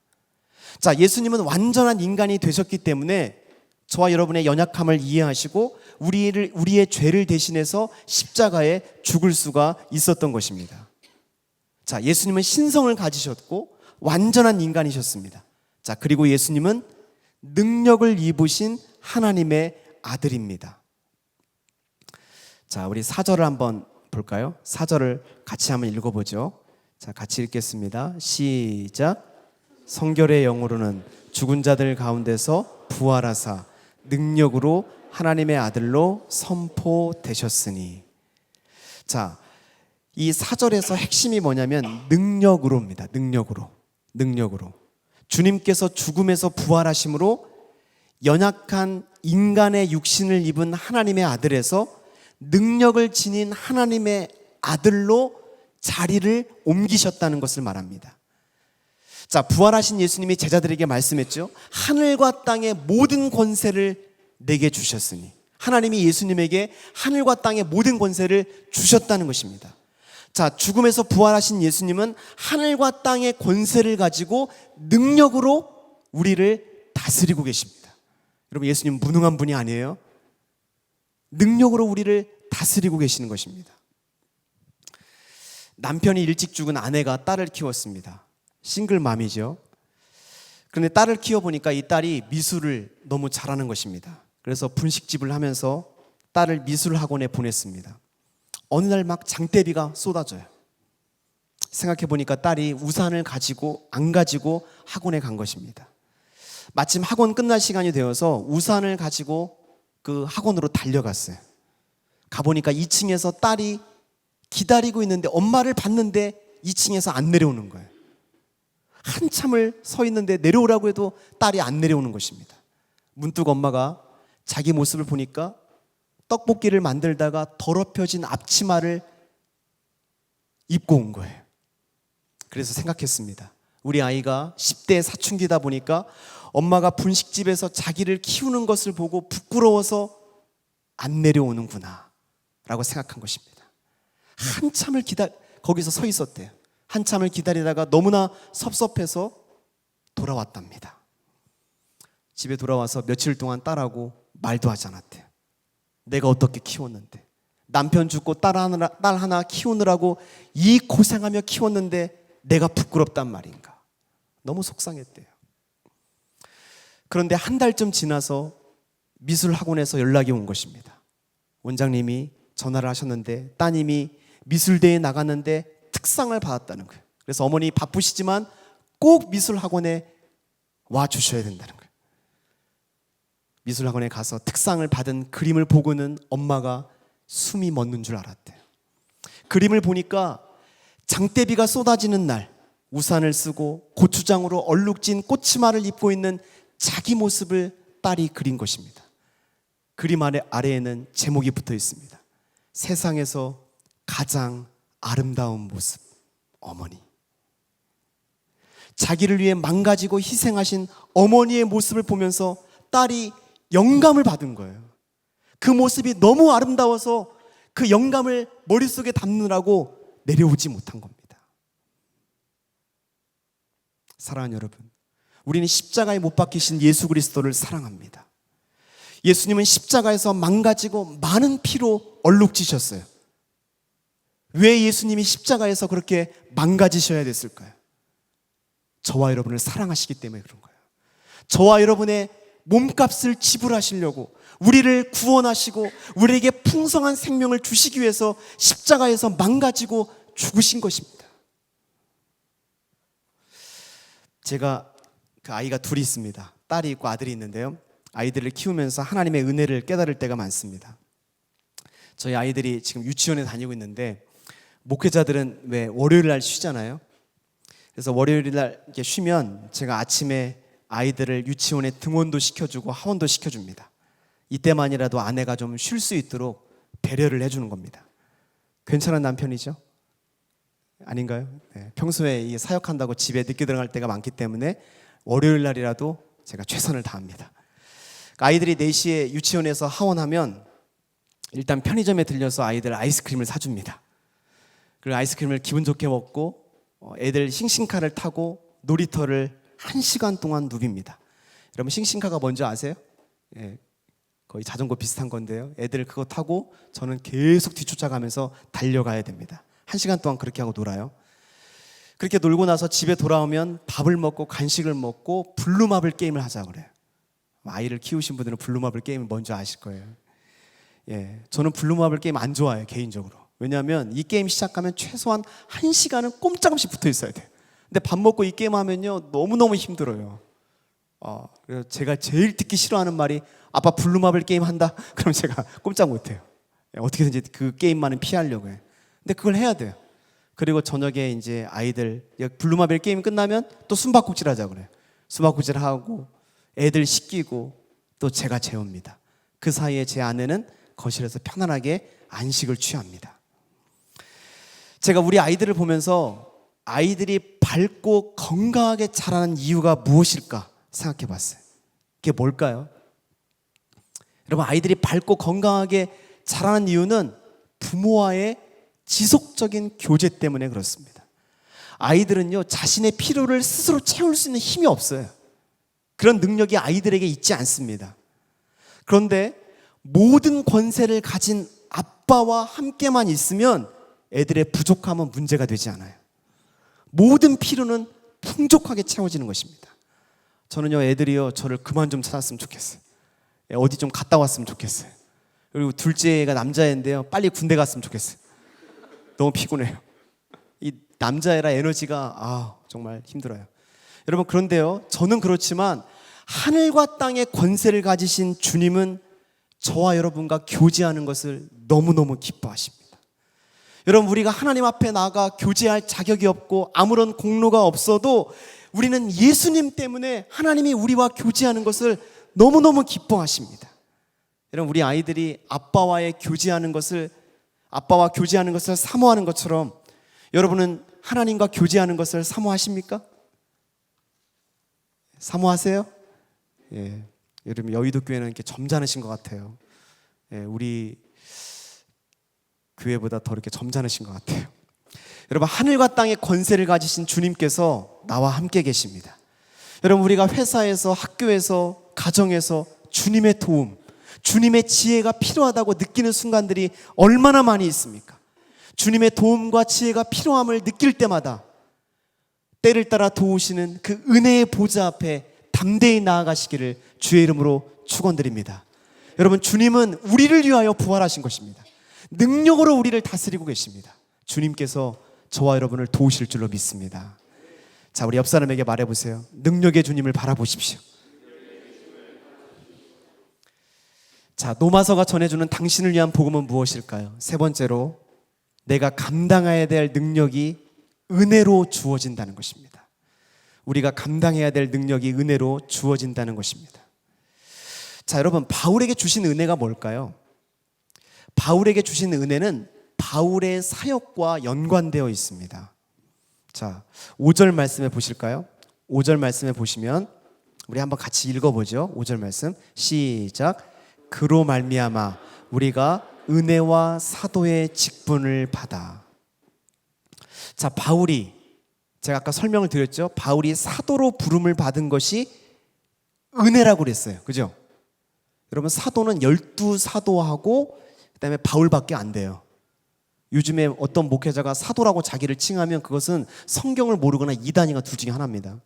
자, 예수님은 완전한 인간이 되셨기 때문에 저와 여러분의 연약함을 이해하시고 우리의 죄를 대신해서 십자가에 죽을 수가 있었던 것입니다. 자, 예수님은 신성을 가지셨고 완전한 인간이셨습니다. 자, 그리고 예수님은 능력을 입으신 하나님의 아들입니다. 자, 우리 4절을 한번 볼까요? 4절을 같이 한번 읽어보죠. 자, 같이 읽겠습니다. 시작. 성결의 영으로는 죽은 자들 가운데서 부활하사 능력으로 하나님의 아들로 선포되셨으니. 자, 이 4절에서 핵심이 뭐냐면 능력으로입니다. 능력으로. 주님께서 죽음에서 부활하심으로 연약한 인간의 육신을 입은 하나님의 아들에서 능력을 지닌 하나님의 아들로 자리를 옮기셨다는 것을 말합니다. 자, 부활하신 예수님이 제자들에게 말씀했죠. 하늘과 땅의 모든 권세를 내게 주셨으니. 하나님이 예수님에게 하늘과 땅의 모든 권세를 주셨다는 것입니다. 자, 죽음에서 부활하신 예수님은 하늘과 땅의 권세를 가지고 능력으로 우리를 다스리고 계십니다. 여러분, 예수님 무능한 분이 아니에요. 능력으로 우리를 다스리고 계시는 것입니다. 남편이 일찍 죽은 아내가 딸을 키웠습니다. 싱글맘이죠. 그런데 딸을 키워보니까 이 딸이 미술을 너무 잘하는 것입니다. 그래서 분식집을 하면서 딸을 미술학원에 보냈습니다. 어느 날 막 장대비가 쏟아져요. 생각해 보니까 딸이 우산을 가지고 안 가지고 학원에 간 것입니다. 마침 학원 끝날 시간이 되어서 우산을 가지고 그 학원으로 달려갔어요. 가보니까 2층에서 딸이 기다리고 있는데 엄마를 봤는데 2층에서 안 내려오는 거예요. 한참을 서 있는데 내려오라고 해도 딸이 안 내려오는 것입니다. 문득 엄마가 자기 모습을 보니까 떡볶이를 만들다가 더럽혀진 앞치마를 입고 온 거예요. 그래서 생각했습니다. 우리 아이가 10대 사춘기다 보니까 엄마가 분식집에서 자기를 키우는 것을 보고 부끄러워서 안 내려오는구나 라고 생각한 것입니다. 한참을 거기서 서 있었대요. 한참을 기다리다가 너무나 섭섭해서 돌아왔답니다. 집에 돌아와서 며칠 동안 딸하고 말도 하지 않았대요. 내가 어떻게 키웠는데, 남편 죽고 딸 하나 키우느라고 이 고생하며 키웠는데 내가 부끄럽단 말인가. 너무 속상했대요. 그런데 한 달쯤 지나서 미술학원에서 연락이 온 것입니다. 원장님이 전화를 하셨는데 따님이 미술대회에 나갔는데 특상을 받았다는 거예요. 그래서 어머니 바쁘시지만 꼭 미술학원에 와 주셔야 된다는 거예요. 미술학원에 가서 특상을 받은 그림을 보고는 엄마가 숨이 멎는 줄 알았대요. 그림을 보니까 장대비가 쏟아지는 날 우산을 쓰고 고추장으로 얼룩진 꽃치마를 입고 있는 자기 모습을 딸이 그린 것입니다. 그림 아래에는 제목이 붙어 있습니다. 세상에서 가장 아름다운 모습, 어머니. 자기를 위해 망가지고 희생하신 어머니의 모습을 보면서 딸이 영감을 받은 거예요. 그 모습이 너무 아름다워서 그 영감을 머릿속에 담느라고 내려오지 못한 겁니다. 사랑하는 여러분, 우리는 십자가에 못 박히신 예수 그리스도를 사랑합니다. 예수님은 십자가에서 망가지고 많은 피로 얼룩지셨어요. 왜 예수님이 십자가에서 그렇게 망가지셔야 됐을까요? 저와 여러분을 사랑하시기 때문에 그런 거예요. 저와 여러분의 몸값을 지불하시려고, 우리를 구원하시고 우리에게 풍성한 생명을 주시기 위해서 십자가에서 망가지고 죽으신 것입니다. 제가 그 아이가 둘이 있습니다. 딸이 있고 아들이 있는데요, 아이들을 키우면서 하나님의 은혜를 깨달을 때가 많습니다. 저희 아이들이 지금 유치원에 다니고 있는데, 목회자들은 왜 월요일 날 쉬잖아요. 그래서 월요일 날 이렇게 쉬면 제가 아침에 아이들을 유치원에 등원도 시켜주고 하원도 시켜줍니다. 이때만이라도 아내가 좀 쉴 수 있도록 배려를 해주는 겁니다. 괜찮은 남편이죠? 아닌가요? 네, 평소에 이 사역한다고 집에 늦게 들어갈 때가 많기 때문에 월요일 날이라도 제가 최선을 다합니다. 아이들이 4시에 유치원에서 하원하면 일단 편의점에 들려서 아이들 아이스크림을 사줍니다. 그리고 아이스크림을 기분 좋게 먹고 애들 싱싱카를 타고 놀이터를 1시간 동안 누빕니다. 여러분, 싱싱카가 뭔지 아세요? 예, 거의 자전거 비슷한 건데요, 애들 그거 타고 저는 계속 뒤쫓아가면서 달려가야 됩니다. 1시간 동안 그렇게 하고 놀아요. 그렇게 놀고 나서 집에 돌아오면 밥을 먹고 간식을 먹고 블루마블 게임을 하자 그래요. 아이를 키우신 분들은 블루마블 게임을 먼저 아실 거예요. 예, 저는 블루마블 게임 안 좋아해요, 개인적으로. 왜냐하면 이 게임 시작하면 최소한 1시간은 꼼짝없이 붙어 있어야 돼요. 근데 밥 먹고 이 게임 하면요, 너무너무 힘들어요. 그래서 제가 제일 듣기 싫어하는 말이 아빠 블루마블 게임 한다? 그럼 제가 꼼짝 못해요. 어떻게든지 그 게임만은 피하려고 해요. 근데 그걸 해야 돼요. 그리고 저녁에 이제 아이들 블루마블 게임 끝나면 또 숨바꼭질 하자 그래요. 숨바꼭질 하고 애들 씻기고 또 제가 재웁니다. 그 사이에 제 아내는 거실에서 편안하게 안식을 취합니다. 제가 우리 아이들을 보면서 아이들이 밝고 건강하게 자라는 이유가 무엇일까 생각해 봤어요. 그게 뭘까요? 여러분, 아이들이 밝고 건강하게 자라는 이유는 부모와의 지속적인 교제 때문에 그렇습니다. 아이들은요, 자신의 필요를 스스로 채울 수 있는 힘이 없어요. 그런 능력이 아이들에게 있지 않습니다. 그런데 모든 권세를 가진 아빠와 함께만 있으면 애들의 부족함은 문제가 되지 않아요. 모든 필요는 풍족하게 채워지는 것입니다. 저는요, 애들이요, 저를 그만 좀 찾았으면 좋겠어요. 어디 좀 갔다 왔으면 좋겠어요. 그리고 둘째가 남자애인데요, 빨리 군대 갔으면 좋겠어요. 너무 피곤해요. 이 남자애라 에너지가 정말 힘들어요. 여러분, 그런데요, 저는 그렇지만 하늘과 땅의 권세를 가지신 주님은 저와 여러분과 교제하는 것을 너무너무 기뻐하십니다. 여러분, 우리가 하나님 앞에 나가 교제할 자격이 없고 아무런 공로가 없어도 우리는 예수님 때문에 하나님이 우리와 교제하는 것을 너무너무 기뻐하십니다. 여러분, 우리 아이들이 아빠와 교제하는 것을 사모하는 것처럼 여러분은 하나님과 교제하는 것을 사모하십니까? 사모하세요? 예. 여러분, 여의도 교회는 이렇게 점잖으신 것 같아요. 예, 우리 교회보다 더 이렇게 점잖으신 것 같아요. 여러분, 하늘과 땅의 권세를 가지신 주님께서 나와 함께 계십니다. 여러분, 우리가 회사에서, 학교에서, 가정에서 주님의 도움, 주님의 지혜가 필요하다고 느끼는 순간들이 얼마나 많이 있습니까? 주님의 도움과 지혜가 필요함을 느낄 때마다 때를 따라 도우시는 그 은혜의 보좌 앞에 담대히 나아가시기를 주의 이름으로 축원드립니다. 여러분, 주님은 우리를 위하여 부활하신 것입니다. 능력으로 우리를 다스리고 계십니다. 주님께서 저와 여러분을 도우실 줄로 믿습니다. 자, 우리 옆 사람에게 말해보세요. 능력의 주님을 바라보십시오. 자, 노마서가 전해주는 당신을 위한 복음은 무엇일까요? 세 번째로, 내가 감당해야 될 능력이 은혜로 주어진다는 것입니다. 우리가 감당해야 될 능력이 은혜로 주어진다는 것입니다. 자, 여러분, 바울에게 주신 은혜가 뭘까요? 바울에게 주신 은혜는 바울의 사역과 연관되어 있습니다. 자, 5절 말씀에 보실까요? 5절 말씀에 보시면 우리 한번 같이 읽어보죠. 5절 말씀 시작. 그로 말미암아 우리가 은혜와 사도의 직분을 받아. 자, 바울이, 제가 아까 설명을 드렸죠. 바울이 사도로 부름을 받은 것이 은혜라고 그랬어요. 그죠? 여러분, 사도는 12사도하고 그다음에 바울밖에 안 돼요. 요즘에 어떤 목회자가 사도라고 자기를 칭하면 그것은 성경을 모르거나 이단이가 둘 중에 하나입니다.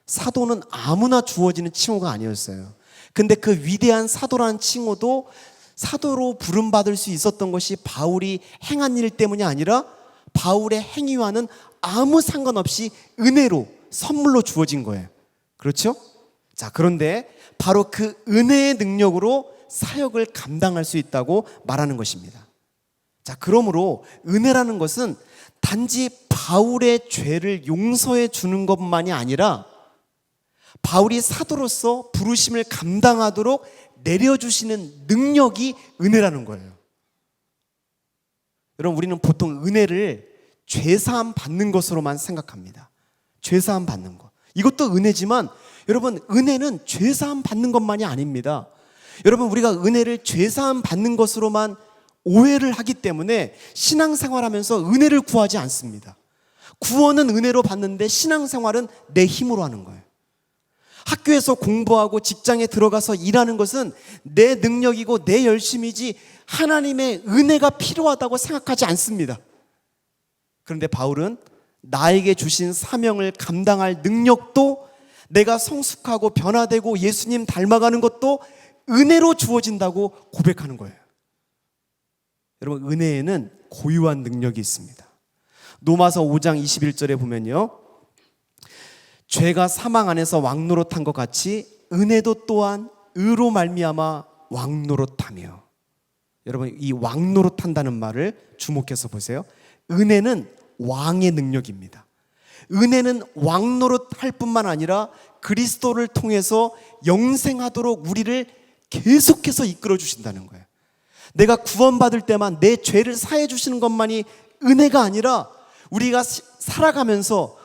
사도는 아무나 주어지는 칭호가 아니었어요. 근데 그 위대한 사도라는 칭호도 사도로 부름받을 수 있었던 것이 바울이 행한 일 때문이 아니라 바울의 행위와는 아무 상관없이 은혜로, 선물로 주어진 거예요. 그렇죠? 자, 그런데 바로 그 은혜의 능력으로 사역을 감당할 수 있다고 말하는 것입니다. 자, 그러므로 은혜라는 것은 단지 바울의 죄를 용서해 주는 것만이 아니라 바울이 사도로서 부르심을 감당하도록 내려주시는 능력이 은혜라는 거예요. 여러분, 우리는 보통 은혜를 죄사함 받는 것으로만 생각합니다. 죄사함 받는 것, 이것도 은혜지만 여러분, 은혜는 죄사함 받는 것만이 아닙니다. 여러분, 우리가 은혜를 죄사함 받는 것으로만 오해를 하기 때문에 신앙생활하면서 은혜를 구하지 않습니다. 구원은 은혜로 받는데 신앙생활은 내 힘으로 하는 거예요. 학교에서 공부하고 직장에 들어가서 일하는 것은 내 능력이고 내 열심이지 하나님의 은혜가 필요하다고 생각하지 않습니다. 그런데 바울은 나에게 주신 사명을 감당할 능력도, 내가 성숙하고 변화되고 예수님 닮아가는 것도 은혜로 주어진다고 고백하는 거예요. 여러분, 은혜에는 고유한 능력이 있습니다. 로마서 5장 21절에 보면요, 죄가 사망 안에서 왕노릇한 것 같이 은혜도 또한 의로 말미암아 왕노릇하며. 여러분, 이 왕노릇한다는 말을 주목해서 보세요. 은혜는 왕의 능력입니다. 은혜는 왕노릇할 뿐만 아니라 그리스도를 통해서 영생하도록 우리를 계속해서 이끌어 주신다는 거예요. 내가 구원받을 때만 내 죄를 사해 주시는 것만이 은혜가 아니라 우리가 살아가면서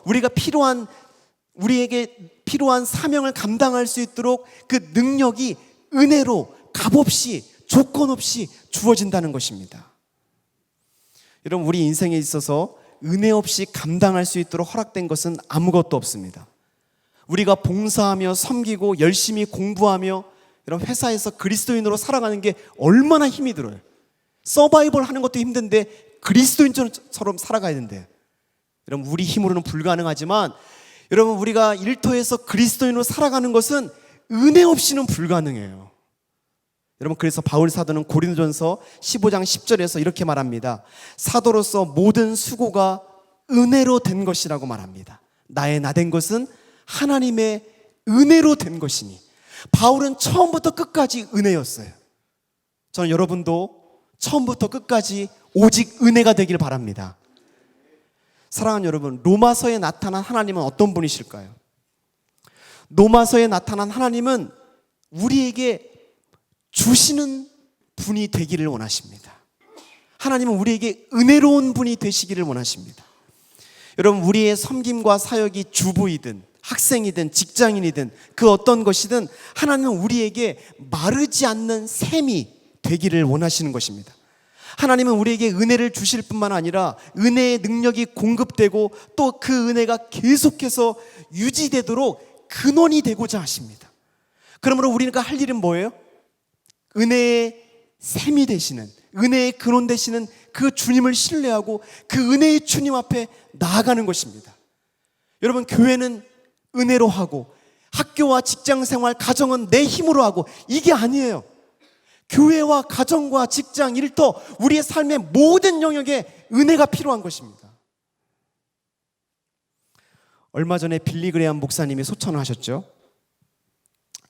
우리에게 필요한 사명을 감당할 수 있도록 그 능력이 은혜로 값없이, 조건 없이 주어진다는 것입니다. 여러분, 우리 인생에 있어서 은혜 없이 감당할 수 있도록 허락된 것은 아무것도 없습니다. 우리가 봉사하며 섬기고 열심히 공부하며 이런 회사에서 그리스도인으로 살아가는 게 얼마나 힘이 들어요. 서바이벌 하는 것도 힘든데 그리스도인처럼 살아가야 된대요. 여러분, 우리 힘으로는 불가능하지만 여러분, 우리가 일터에서 그리스도인으로 살아가는 것은 은혜 없이는 불가능해요. 여러분, 그래서 바울 사도는 고린도전서 15장 10절에서 이렇게 말합니다. 사도로서 모든 수고가 은혜로 된 것이라고 말합니다. 나의 나 된 것은 하나님의 은혜로 된 것이니. 바울은 처음부터 끝까지 은혜였어요. 저는 여러분도 처음부터 끝까지 오직 은혜가 되길 바랍니다. 사랑하는 여러분, 로마서에 나타난 하나님은 어떤 분이실까요? 로마서에 나타난 하나님은 우리에게 주시는 분이 되기를 원하십니다. 하나님은 우리에게 은혜로운 분이 되시기를 원하십니다. 여러분, 우리의 섬김과 사역이 주부이든 학생이든 직장인이든 그 어떤 것이든 하나님은 우리에게 마르지 않는 샘이 되기를 원하시는 것입니다. 하나님은 우리에게 은혜를 주실 뿐만 아니라 은혜의 능력이 공급되고 또 그 은혜가 계속해서 유지되도록 근원이 되고자 하십니다. 그러므로 우리가 할 일은 뭐예요? 은혜의 샘이 되시는, 은혜의 근원 되시는 그 주님을 신뢰하고 그 은혜의 주님 앞에 나아가는 것입니다. 여러분, 교회는 은혜로 하고 학교와 직장생활, 가정은 내 힘으로 하고, 이게 아니에요. 교회와 가정과 직장, 일터, 우리의 삶의 모든 영역에 은혜가 필요한 것입니다. 얼마 전에 빌리 그레이엄 목사님이 소천을 하셨죠.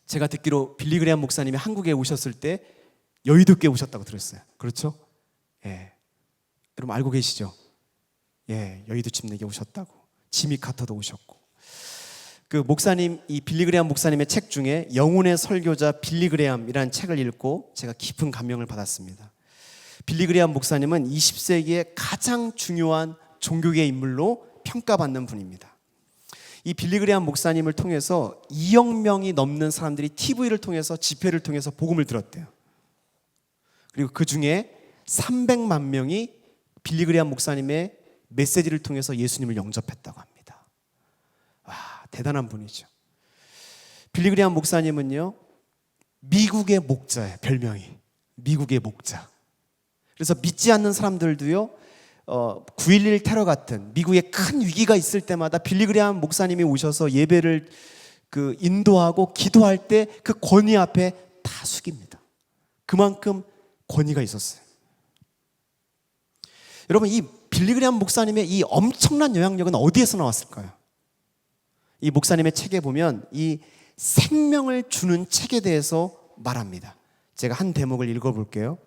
제가 듣기로 빌리 그레이엄 목사님이 한국에 오셨을 때 여의도교회 오셨다고 들었어요. 그렇죠? 예. 여러분 알고 계시죠? 예, 여의도 침례교회 오셨다고. 지미 카터도 오셨고. 그 목사님, 이 빌리 그레이엄 목사님의 책 중에 영혼의 설교자 빌리 그레이엄이라는 책을 읽고 제가 깊은 감명을 받았습니다. 빌리 그레이엄 목사님은 20세기의 가장 중요한 종교계 인물로 평가받는 분입니다. 이 빌리 그레이엄 목사님을 통해서 2억 명이 넘는 사람들이 TV를 통해서, 집회를 통해서 복음을 들었대요. 그리고 그 중에 300만 명이 빌리 그레이엄 목사님의 메시지를 통해서 예수님을 영접했다고 합니다. 와, 대단한 분이죠. 빌리 그레이엄 목사님은요, 미국의 목자예요. 별명이 미국의 목자. 그래서 믿지 않는 사람들도요, 9.11 테러 같은 미국에 큰 위기가 있을 때마다 빌리 그레이엄 목사님이 오셔서 예배를 인도하고 기도할 때 그 권위 앞에 다 숙입니다. 그만큼 권위가 있었어요. 여러분, 이 빌리 그레이엄 목사님의 이 엄청난 영향력은 어디에서 나왔을까요? 이 목사님의 책에 보면 이 생명을 주는 책에 대해서 말합니다. 제가 한 대목을 읽어볼게요.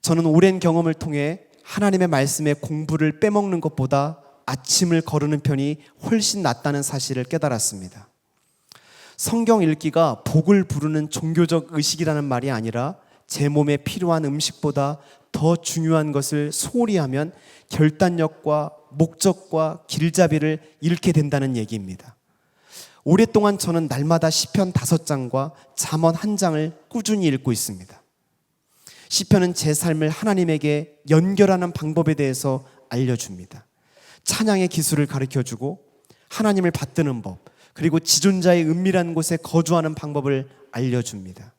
저는 오랜 경험을 통해 하나님의 말씀의 공부를 빼먹는 것보다 아침을 거르는 편이 훨씬 낫다는 사실을 깨달았습니다. 성경 읽기가 복을 부르는 종교적 의식이라는 말이 아니라 제 몸에 필요한 음식보다 더 중요한 것을 소홀히 하면 결단력과 목적과 길잡이를 잃게 된다는 얘기입니다. 오랫동안 저는 날마다 시편 5장과 잠언 1장을 꾸준히 읽고 있습니다. 시편은 제 삶을 하나님에게 연결하는 방법에 대해서 알려줍니다. 찬양의 기술을 가르쳐주고 하나님을 받드는 법, 그리고 지존자의 은밀한 곳에 거주하는 방법을 알려줍니다.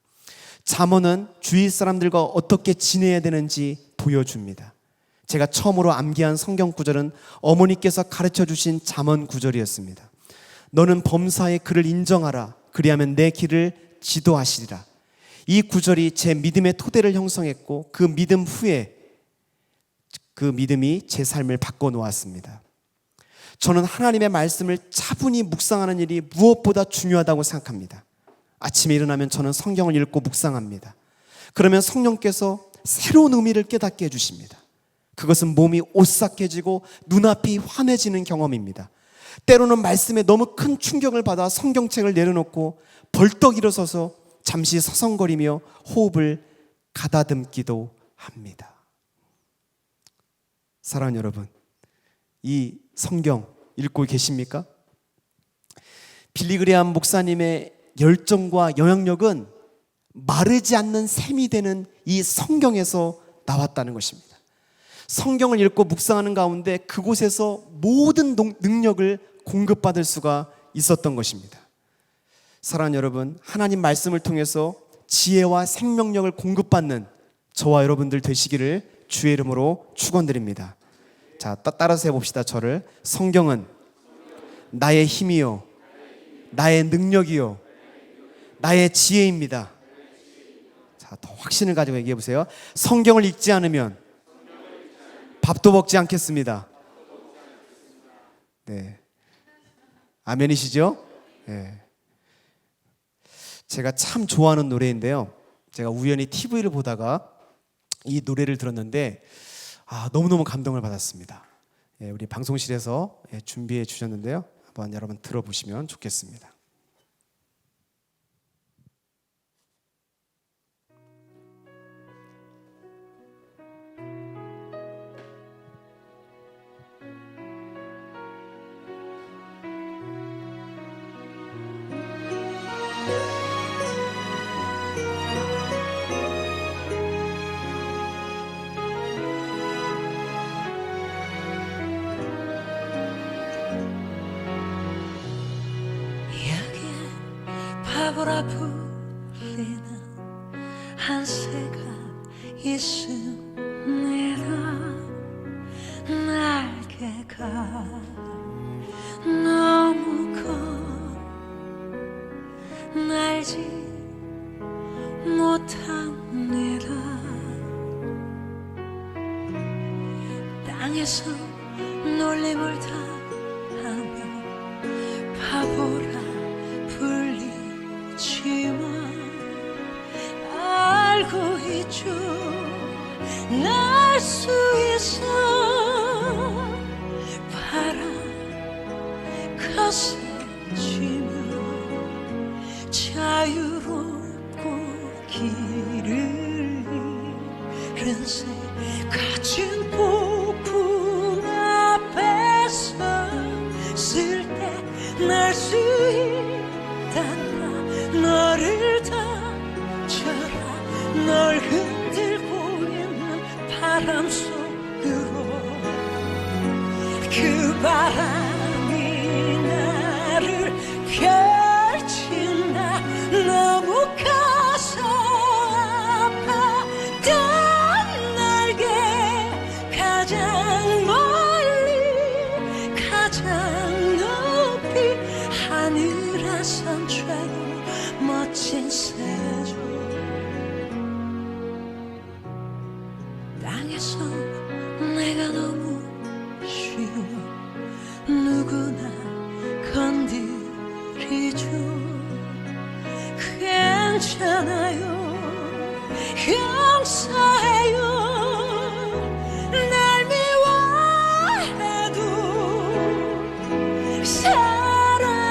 잠언은 주위 사람들과 어떻게 지내야 되는지 보여줍니다. 제가 처음으로 암기한 성경 구절은 어머니께서 가르쳐 주신 잠언 구절이었습니다. 너는 범사의 그를 인정하라. 그리하면 내 길을 지도하시리라. 이 구절이 제 믿음의 토대를 형성했고 그 믿음 후에 그 믿음이 제 삶을 바꿔놓았습니다. 저는 하나님의 말씀을 차분히 묵상하는 일이 무엇보다 중요하다고 생각합니다. 아침에 일어나면 저는 성경을 읽고 묵상합니다. 그러면 성령께서 새로운 의미를 깨닫게 해주십니다. 그것은 몸이 오싹해지고 눈앞이 환해지는 경험입니다. 때로는 말씀에 너무 큰 충격을 받아 성경책을 내려놓고 벌떡 일어서서 잠시 서성거리며 호흡을 가다듬기도 합니다. 사랑하는 여러분, 이 성경 읽고 계십니까? 빌리 그레이엄 목사님의 열정과 영향력은 마르지 않는 샘이 되는 이 성경에서 나왔다는 것입니다. 성경을 읽고 묵상하는 가운데 그곳에서 모든 능력을 공급받을 수가 있었던 것입니다. 사랑하는 여러분, 하나님 말씀을 통해서 지혜와 생명력을 공급받는 저와 여러분들 되시기를 주의 이름으로 축원드립니다. 자, 따라서 해봅시다. 저를. 성경은 나의 힘이요, 나의 능력이요, 나의 지혜입니다. 자, 더 확신을 가지고 얘기해 보세요. 성경을 읽지 않으면 밥도 먹지 않겠습니다. 네. 아멘이시죠? 네. 제가 참 좋아하는 노래인데요. 제가 우연히 TV를 보다가 이 노래를 들었는데 너무너무 감동을 받았습니다. 예, 우리 방송실에서 준비해 주셨는데요. 한번 여러분 들어보시면 좋겠습니다. 바보라 불리는 한 새가 있습니다. 날개가 너무 커 날지 못합니다. 땅에서 놀림을 당하며 바보라 불리지만 알고 있죠 날 수 있어. 바람 거세지며 자유롭고 길을 잃은 새 가진 폭풍 앞에서 쓸 때 날 수 있단다. 너를 던져라. 널 흔들고 있는 바람 속으로. 그 바람이 나를 펼친다. 너무 커서 아파. 딴 날개 가장 멀리 가장 높이 하늘에선 최고 멋진 새죠. 땅에서 내가 너무 쉬워 누구나 건드리죠. 괜찮아요 용서해요. 날 미워해도 사랑해요.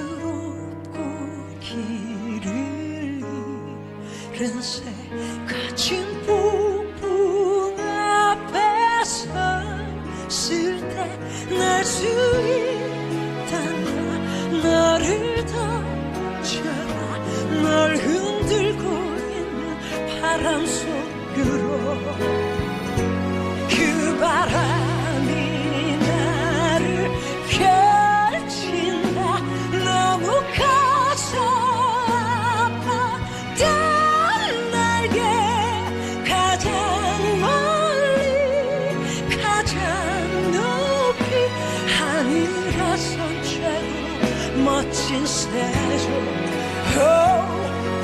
자유롭고 길을 잃은 새 가진 폭풍 앞에서 쓸 때 날 수 있단다. 너를 던져라. 널 흔들고 있는 바람 속으로. 그 바람이 나를 펼친다. 너무 커서 아파. 딴 날개 가장 멀리 가장 높이 하늘에선 최고 멋진 새죠.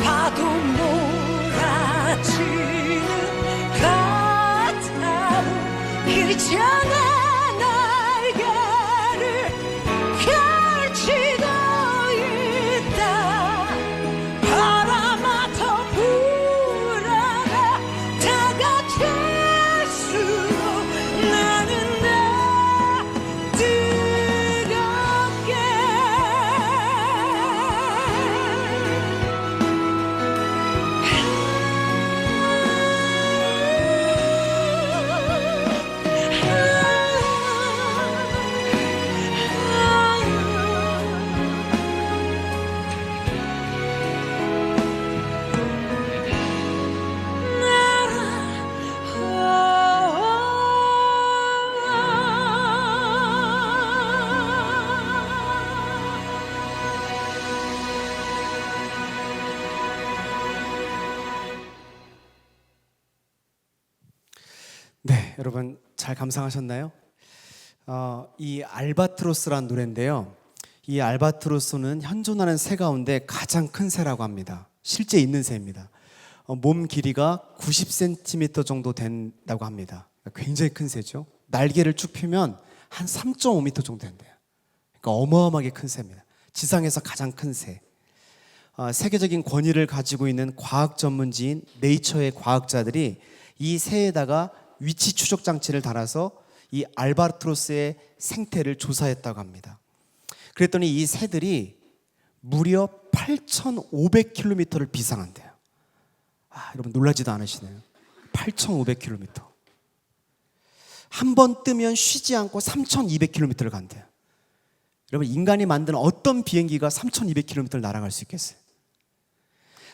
파도 몰아치는 바다로 이전에 날개를 펼치고 있다. 바람아 더 불어라. 다가될수록 나는 나 뜨겁게. 네, 여러분 잘 감상하셨나요? 이 알바트로스란 노래인데요. 이 알바트로스는 현존하는 새 가운데 가장 큰 새라고 합니다. 실제 있는 새입니다. 몸 길이가 90cm 정도 된다고 합니다. 굉장히 큰 새죠. 날개를 쭉 펴면 한 3.5m 정도 된대요. 그러니까 어마어마하게 큰 새입니다. 지상에서 가장 큰 새. 세계적인 권위를 가지고 있는 과학 전문지인 네이처의 과학자들이 이 새에다가 위치 추적 장치를 달아서 이 알바트로스의 생태를 조사했다고 합니다. 그랬더니 이 새들이 무려 8,500km를 비상한대요. 여러분 놀라지도 않으시네요. 8,500km. 한 번 뜨면 쉬지 않고 3,200km를 간대요. 여러분 인간이 만든 어떤 비행기가 3,200km를 날아갈 수 있겠어요?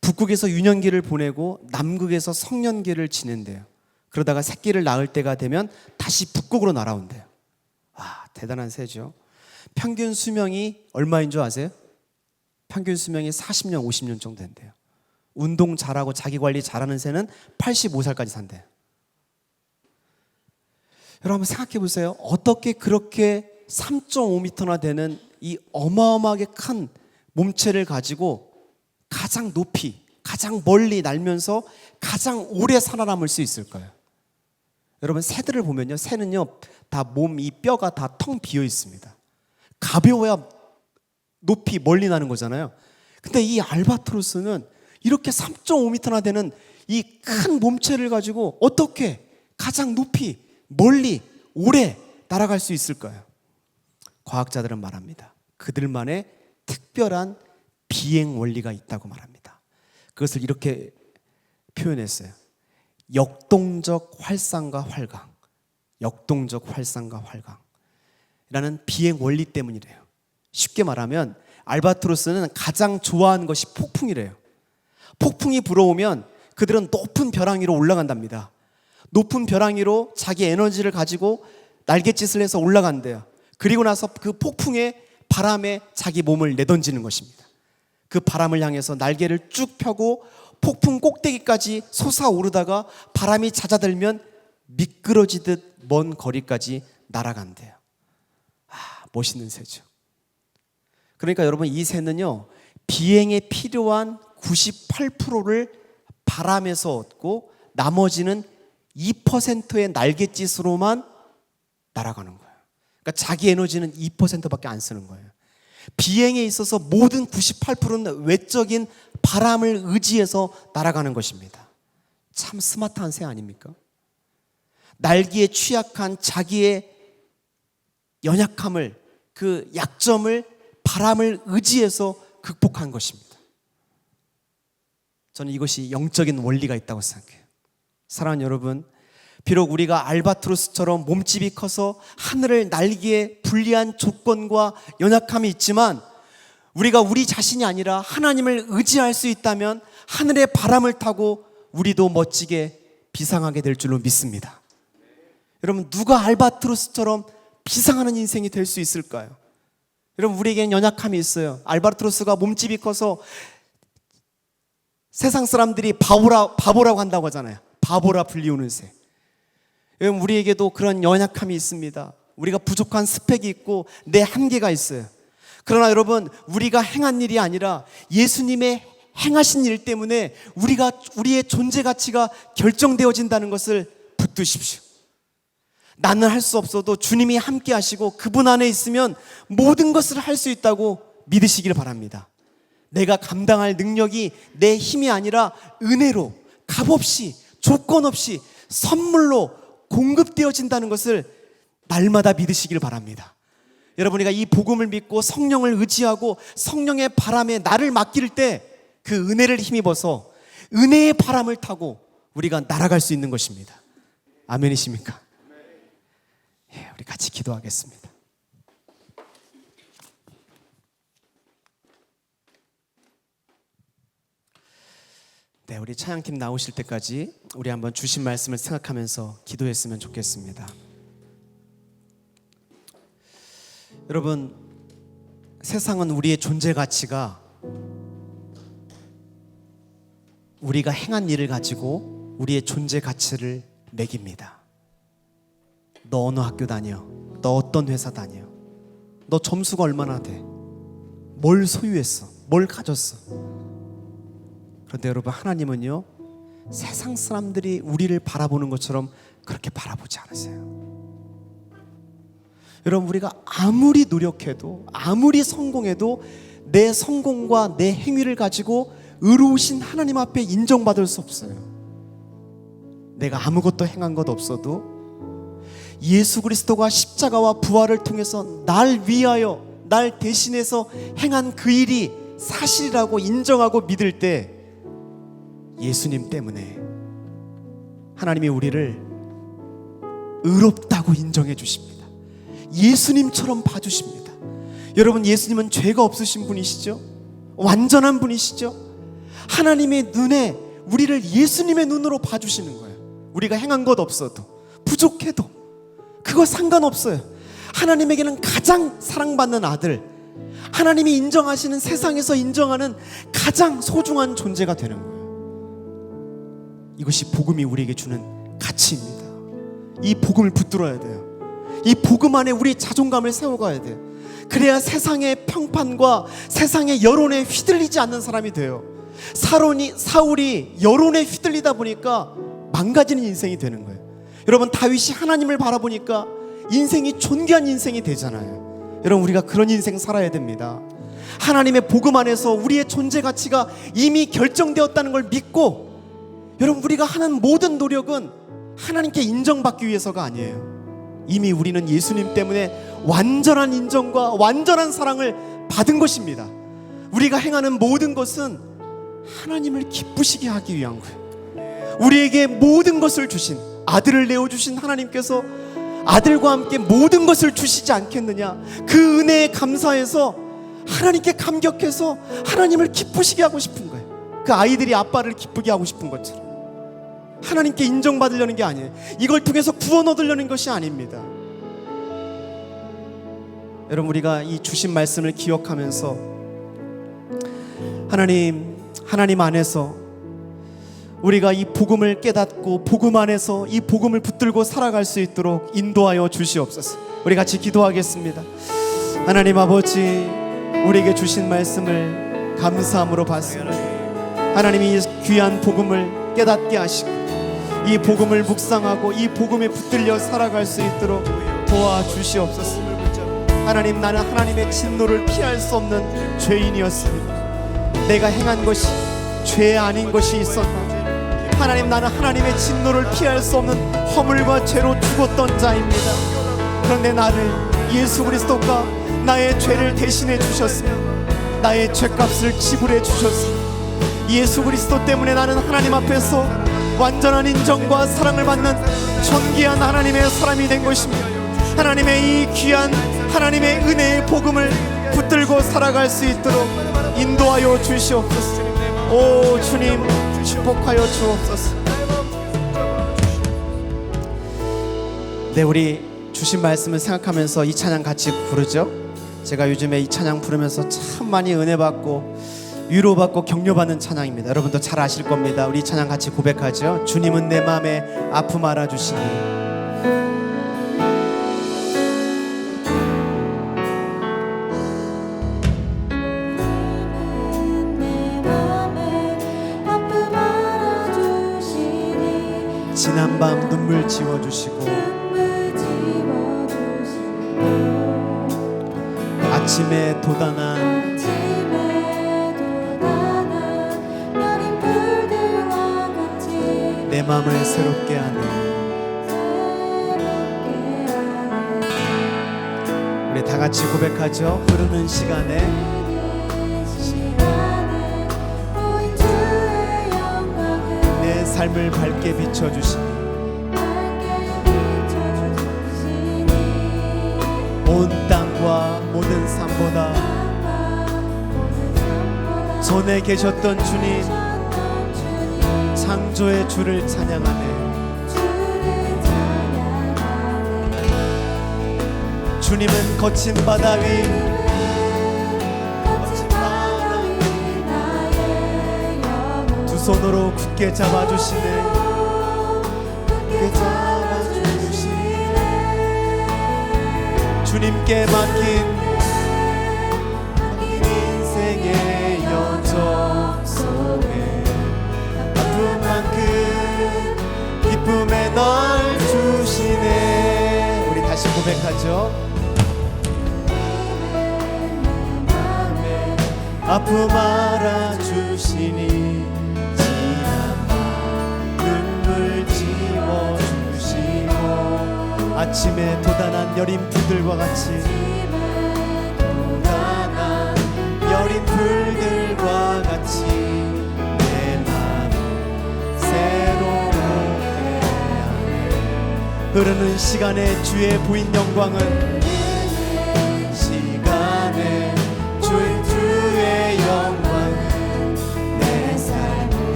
북극에서 유년기를 보내고 남극에서 성년기를 지낸대요. 그러다가 새끼를 낳을 때가 되면 다시 북극으로 날아온대요. 대단한 새죠. 평균 수명이 얼마인 줄 아세요? 평균 수명이 40년, 50년 정도 된대요. 운동 잘하고 자기 관리 잘하는 새는 85살까지 산대요. 여러분 한번 생각해 보세요. 어떻게 그렇게 3.5m나 되는 이 어마어마하게 큰 몸체를 가지고 가장 높이, 가장 멀리 날면서 가장 오래 살아남을 수 있을까요? 여러분 새들을 보면요, 새는요 다 몸 이 뼈가 다 텅 비어 있습니다. 가벼워야 높이 멀리 나는 거잖아요. 근데 이 알바트로스는 이렇게 3.5m나 되는 이 큰 몸체를 가지고 어떻게 가장 높이 멀리 오래 날아갈 수 있을까요? 과학자들은 말합니다. 그들만의 특별한 비행 원리가 있다고 말합니다. 그것을 이렇게 표현했어요. 역동적 활상과 활강. 역동적 활상과 활강이라는 비행 원리 때문이래요. 쉽게 말하면 알바트로스는 가장 좋아하는 것이 폭풍이래요. 폭풍이 불어오면 그들은 높은 벼랑 위로 올라간답니다. 높은 벼랑 위로 자기 에너지를 가지고 날갯짓을 해서 올라간대요. 그리고 나서 그 폭풍의 바람에 자기 몸을 내던지는 것입니다. 그 바람을 향해서 날개를 쭉 펴고 폭풍 꼭대기까지 솟아오르다가 바람이 잦아들면 미끄러지듯 먼 거리까지 날아간대요. 멋있는 새죠. 그러니까 여러분 이 새는요 비행에 필요한 98%를 바람에서 얻고 나머지는 2%의 날갯짓으로만 날아가는 거예요. 그러니까 자기 에너지는 2%밖에 안 쓰는 거예요. 비행에 있어서 모든 98%는 외적인 바람을 의지해서 날아가는 것입니다. 참 스마트한 새 아닙니까? 날개에 취약한 자기의 연약함을, 그 약점을 바람을 의지해서 극복한 것입니다. 저는 이것이 영적인 원리가 있다고 생각해요. 사랑하는 여러분, 비록 우리가 알바트로스처럼 몸집이 커서 하늘을 날기에 불리한 조건과 연약함이 있지만 우리가 우리 자신이 아니라 하나님을 의지할 수 있다면 하늘의 바람을 타고 우리도 멋지게 비상하게 될 줄로 믿습니다. 여러분 누가 알바트로스처럼 비상하는 인생이 될 수 있을까요? 여러분 우리에게는 연약함이 있어요. 알바트로스가 몸집이 커서 세상 사람들이 바보라고 한다고 하잖아요. 바보라 불리우는 새. 여러분 우리에게도 그런 연약함이 있습니다. 우리가 부족한 스펙이 있고 내 한계가 있어요. 그러나 여러분 우리가 행한 일이 아니라 예수님의 행하신 일 때문에 우리의 존재 가치가 결정되어진다는 것을 붙드십시오. 나는 할 수 없어도 주님이 함께 하시고 그분 안에 있으면 모든 것을 할 수 있다고 믿으시길 바랍니다. 내가 감당할 능력이 내 힘이 아니라 은혜로 값없이 조건 없이 선물로 공급되어진다는 것을 날마다 믿으시길 바랍니다. 여러분이가 이 복음을 믿고 성령을 의지하고 성령의 바람에 나를 맡길 때 그 은혜를 힘입어서 은혜의 바람을 타고 우리가 날아갈 수 있는 것입니다. 아멘이십니까? 우리 같이 기도하겠습니다. 네, 우리 찬양팀 나오실 때까지 우리 한번 주신 말씀을 생각하면서 기도했으면 좋겠습니다. 여러분, 세상은 우리의 존재 가치가 우리가 행한 일을 가지고 우리의 존재 가치를 매깁니다. 너 어느 학교 다녀? 너 어떤 회사 다녀? 너 점수가 얼마나 돼? 뭘 소유했어? 뭘 가졌어? 그런데 여러분, 하나님은요, 세상 사람들이 우리를 바라보는 것처럼 그렇게 바라보지 않으세요. 여러분, 우리가 아무리 노력해도, 아무리 성공해도 내 성공과 내 행위를 가지고 의로우신 하나님 앞에 인정받을 수 없어요. 내가 아무것도 행한 것 없어도 예수 그리스도가 십자가와 부활을 통해서 날 위하여, 날 대신해서 행한 그 일이 사실이라고 인정하고 믿을 때, 예수님 때문에 하나님이 우리를 의롭다고 인정해 주십니다. 예수님처럼 봐주십니다. 여러분, 예수님은 죄가 없으신 분이시죠? 완전한 분이시죠? 하나님의 눈에 우리를 예수님의 눈으로 봐주시는 거예요. 우리가 행한 것 없어도, 부족해도 그거 상관없어요. 하나님에게는 가장 사랑받는 아들, 하나님이 인정하시는, 세상에서 인정하는 가장 소중한 존재가 되는 거예요. 이것이 복음이 우리에게 주는 가치입니다. 이 복음을 붙들어야 돼요. 이 복음 안에 우리 자존감을 세워가야 돼요. 그래야 세상의 평판과 세상의 여론에 휘둘리지 않는 사람이 돼요. 사울이 여론에 휘둘리다 보니까 망가지는 인생이 되는 거예요. 여러분, 다윗이 하나님을 바라보니까 인생이 존귀한 인생이 되잖아요. 여러분, 우리가 그런 인생 살아야 됩니다. 하나님의 복음 안에서 우리의 존재 가치가 이미 결정되었다는 걸 믿고, 여러분, 우리가 하는 모든 노력은 하나님께 인정받기 위해서가 아니에요. 이미 우리는 예수님 때문에 완전한 인정과 완전한 사랑을 받은 것입니다. 우리가 행하는 모든 것은 하나님을 기쁘시게 하기 위한 거예요. 우리에게 모든 것을 주신, 아들을 내어주신 하나님께서 아들과 함께 모든 것을 주시지 않겠느냐, 그 은혜에 감사해서 하나님께 감격해서 하나님을 기쁘시게 하고 싶은 거예요. 그 아이들이 아빠를 기쁘게 하고 싶은 것처럼 하나님께 인정받으려는 게 아니에요. 이걸 통해서 구원 얻으려는 것이 아닙니다. 여러분, 우리가 이 주신 말씀을 기억하면서 하나님 안에서 우리가 이 복음을 깨닫고 복음 안에서 이 복음을 붙들고 살아갈 수 있도록 인도하여 주시옵소서. 우리 같이 기도하겠습니다. 하나님 아버지, 우리에게 주신 말씀을 감사함으로 받습니다. 하나님이 이 귀한 복음을 깨닫게 하시고 이 복음을 묵상하고 이 복음에 붙들려 살아갈 수 있도록 도와주시옵소서. 하나님, 나는 하나님의 진노를 피할 수 없는 죄인이었습니다. 내가 행한 것이 죄 아닌 것이 있었나? 하나님, 나는 하나님의 진노를 피할 수 없는 허물과 죄로 죽었던 자입니다. 그런데 나를 예수 그리스도가 나의 죄를 대신해 주셨습니다. 나의 죄값을 지불해 주셨습니다. 예수 그리스도 때문에 나는 하나님 앞에서 완전한 인정과 사랑을 받는 존귀한 하나님의 사람이 된 것입니다. 하나님의 이 귀한 하나님의 은혜의 복음을 붙들고 살아갈 수 있도록 인도하여 주시옵소서. 오 주님, 축복하여 주옵소서. 네, 우리 주신 말씀을 생각하면서 이 찬양 같이 부르죠. 제가 요즘에 이 찬양 부르면서 참 많이 은혜 받고 위로받고 격려받는 찬양입니다. 여러분도 잘 아실 겁니다. 우리 이 찬양 같이 고백하죠. 주님은 내 마음에 아픔 알아주시니. 지난 밤 눈물 지워주시고 아침에 돋아난 내 마음을 새롭게 하는, 우리 다 같이 고백하죠. 흐르는 시간에 내 삶을 밝게 비춰주시니 온 땅과 모든 삶보다 전에 계셨던 주님, 창조의 주를 찬양하네. 주님은 거친 바다 위 두 손으로 굳게 잡아주시네. 굳게 잡아주시네. 주님께 맡긴 인생의 여정 속에 아픈 만큼 기쁨에 널 주시네. 우리 다시 고백하죠. 아픔 알아주시니 지난 밤 눈물 지워주시고 아침에 돋아난 여린 불들과 같이 돋아난 여린 불들과 같이 내 맘을 새롭게 하네. 흐르는 시간에 주의 부인 영광은 시간에 주의 영광은 내 삶을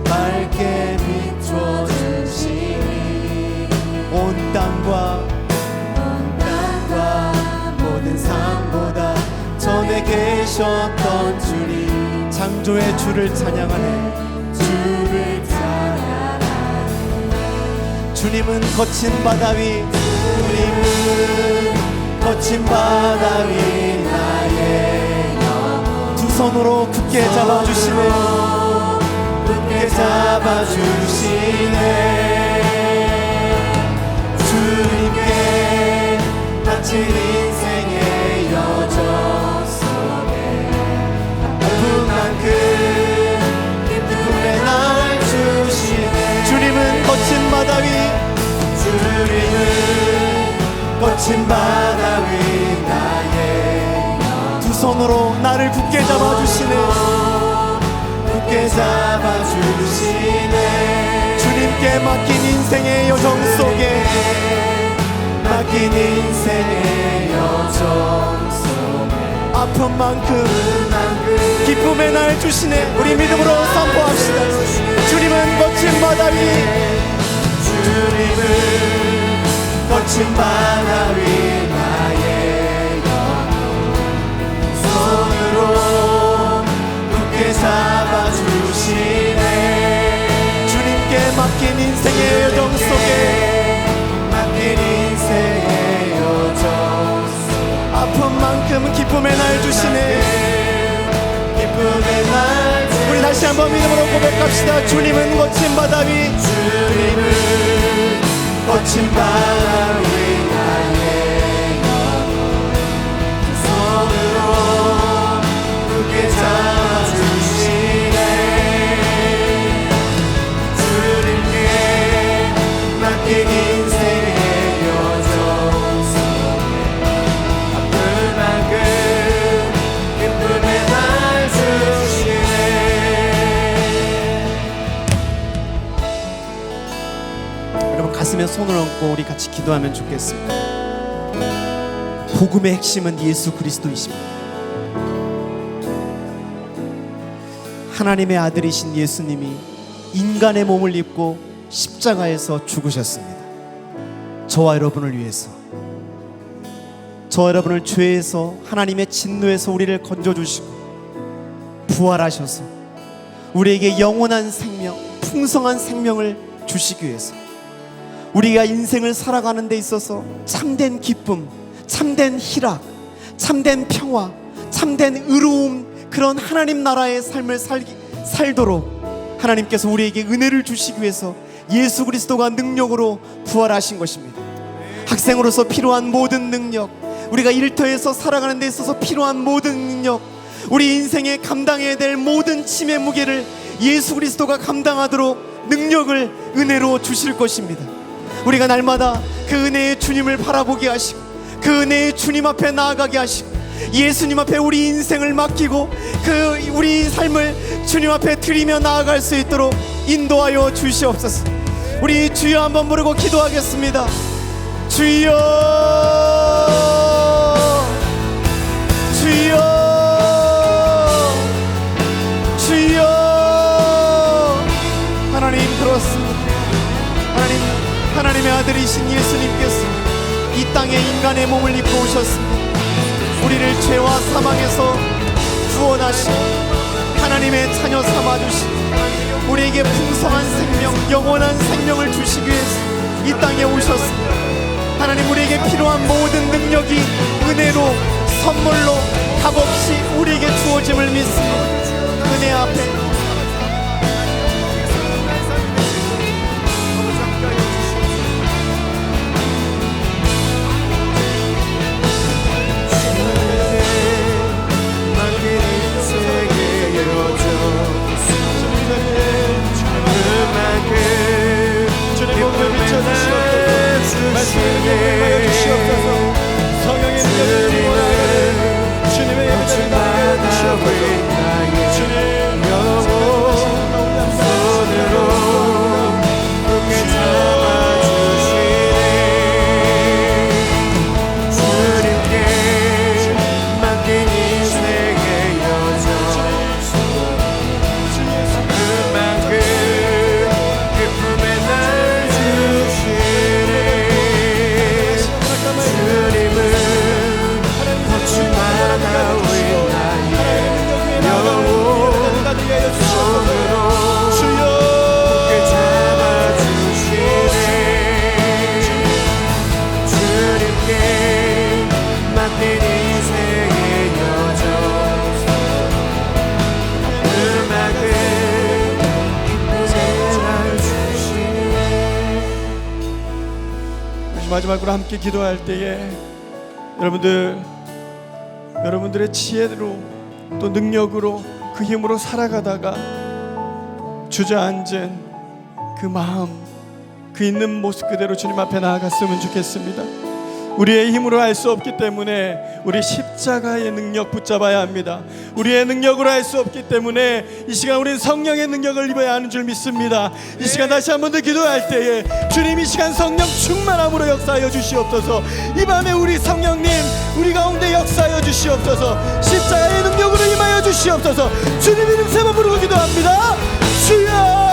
밝게 비춰주시니 온 땅과 모든 삶보다 전에 계셨던 주님 창조의 주를 찬양하네. 주를 찬양하네. 주님은 거친 바다 위 주님은 거친 바다 위 나의 두 손으로 굳게 잡아주시네. 굳게 잡아주시네. 주님께 바친 인생의 여정 속에 아픈 만큼 기쁨에 날 주시네. 주님은 거친 바다 위 주님은 거친 바다 위 나의 두 손으로 나를 굳게 잡아주시네. 굳게 잡아주시네. 주님께 맡긴 인생의 여정 속에 맡긴 인생의 여정 속에 아픈 만큼 기쁨의 날 주시네. 우리 믿음으로 선포합시다. 주님은 거친 바다 위 주님은 거친 바다 위 나의 손으로 굳게 잡아주시네. 주님께 맡긴 인생의 여정 속에 맡긴 인생의 여정 속에 아픈 만큼 기쁨의 날 주시네. 기쁨의 날 주시네. 우리 다시 한번 믿음으로 고백합시다. 주님은 거친 바다 위 주님은 거친 바다 위 나의 손으로 굳게 잡아주시네. 주님께 맡긴 인생의 여정 속에 아픈 만큼 기쁨의 날 주시네. 여러분 가슴에 손을 얹고 우리 같이 기도하면 좋겠습니다. 복음의 핵심은 예수 그리스도이십니다. 하나님의 아들이신 예수님이 인간의 몸을 입고 십자가에서 죽으셨습니다. 저와 여러분을 위해서, 저와 여러분을 죄에서 하나님의 진노에서 우리를 건져주시고 부활하셔서 우리에게 영원한 생명, 풍성한 생명을 주시기 위해서 우리가 인생을 살아가는 데 있어서 참된 기쁨, 참된 희락, 참된 평화, 참된 의로움, 그런 하나님 나라의 삶을 살도록 하나님께서 우리에게 은혜를 주시기 위해서 예수 그리스도가 능력으로 부활하신 것입니다. 학생으로서 필요한 모든 능력, 우리가 일터에서 살아가는 데 있어서 필요한 모든 능력, 우리 인생에 감당해야 될 모든 짐의 무게를 예수 그리스도가 감당하도록 능력을 은혜로 주실 것입니다. 우리가 날마다 그 은혜의 주님을 바라보게 하시고 그 은혜의 주님 앞에 나아가게 하시고 예수님 앞에 우리 인생을 맡기고 그 우리 삶을 주님 앞에 드리며 나아갈 수 있도록 인도하여 주시옵소서. 우리 주여 한번 부르고 기도하겠습니다. 주여, 주여, 주여. 하나님 그렇습니다. 하나님의 아들이신 예수님께서 이 땅에 인간의 몸을 입고 오셨습니다. 우리를 죄와 사망에서 구원하시고 하나님의 자녀 삼아주시고 우리에게 풍성한 생명, 영원한 생명을 주시기 위해서 이 땅에 오셨습니다. 하나님, 우리에게 필요한 모든 능력이 은혜로, 선물로 값없이 우리에게 주어짐을 믿습니다. 은혜 앞에 주님 몸을 비춰주시옵소서. 말씀의 능력을 주시옵소서. 성령의 능력을 주시옵소서. 주님의 예배를 나가게 주시옵소서. 주님 손으로 굳게 잡아주시네. 주님께 맡긴 인생의 여정, 그만큼 기쁨의 날 주시네. 주님은 거침만 나오인 나의 영혼 손으로 굳게 잡아주시네. 주님께 맡긴 인생의 여정, 그만큼 기쁨의 날 주시네. 마지막으로 함께 기도할 때에 여러분들의 지혜로 또 능력으로 그 힘으로 살아가다가 주저앉은 그 마음, 그 있는 모습 그대로 주님 앞에 나아갔으면 좋겠습니다. 우리의 힘으로 할 수 없기 때문에 우리 십자가의 능력 붙잡아야 합니다. 우리의 능력으로 할 수 없기 때문에 이 시간 우리는 성령의 능력을 입어야 하는 줄 믿습니다. 이 시간 다시 한 번 더 기도할 때에 주님 이 시간 성령 충만함으로 역사하여 주시옵소서. 이 밤에 우리 성령님 우리 가운데 역사하여 주시옵소서. 십자가의 능력으로 임하여 주시옵소서. 주님 이름 세 번 부르고 기도합니다. 주여,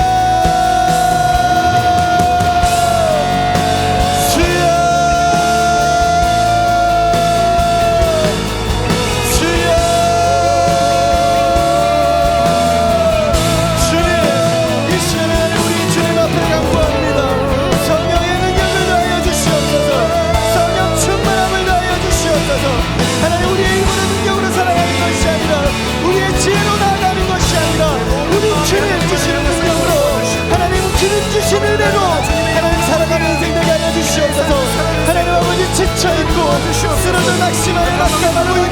하나님, 우리의 힘으로 능력으로 살아가는 것이 아니라 우리의 지혜로 나아가는 것이 아니라 우리 주님 주시는 능력으로, 하나님 주님 주시는 은혜로 하나님 살아가는 인생 되게 하여 주시옵소서. 하나님 아버지, 지쳐있고 쓰러져 낙심하여 낙담하고 있는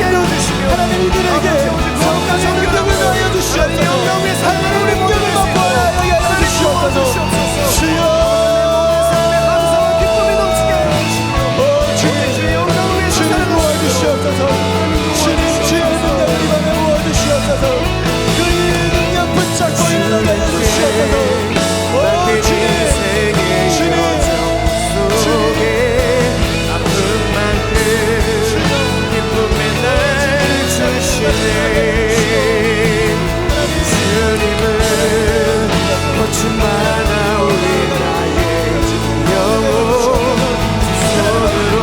하나님 이들에게 성령의 능력을 더하여 주시옵소서. 하나님 우리 능력을 맛보아야 하여 주시옵소서. 주여, 주님 주의 능력을 이밤에 부어주시옵소서. 그 능력 붙잡고 일어나게 해주시옵소서. 오 주님, 속에 아픈 만큼 기쁨의 날 주시네. 주님은 거침만 나오는 나의 영혼 손으로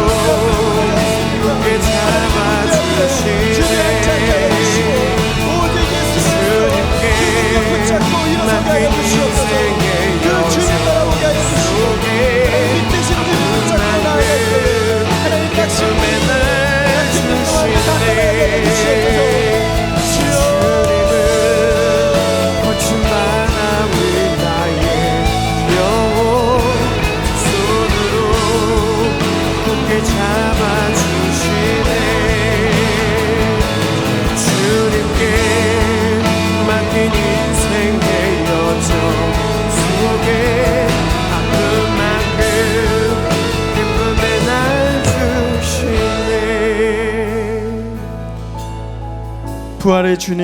굳게 잡아주시네. 주님께 맡긴 인생의 여정 속에 그만큼 기쁨의 날 주시네. 주님은 거침만 나오는 나의 영혼 손으로 굳게 잡아주시네. 주님께 맡긴 인생의 여정 속에 아픈 만큼 기쁨의 날 주시네. 부활의 주님,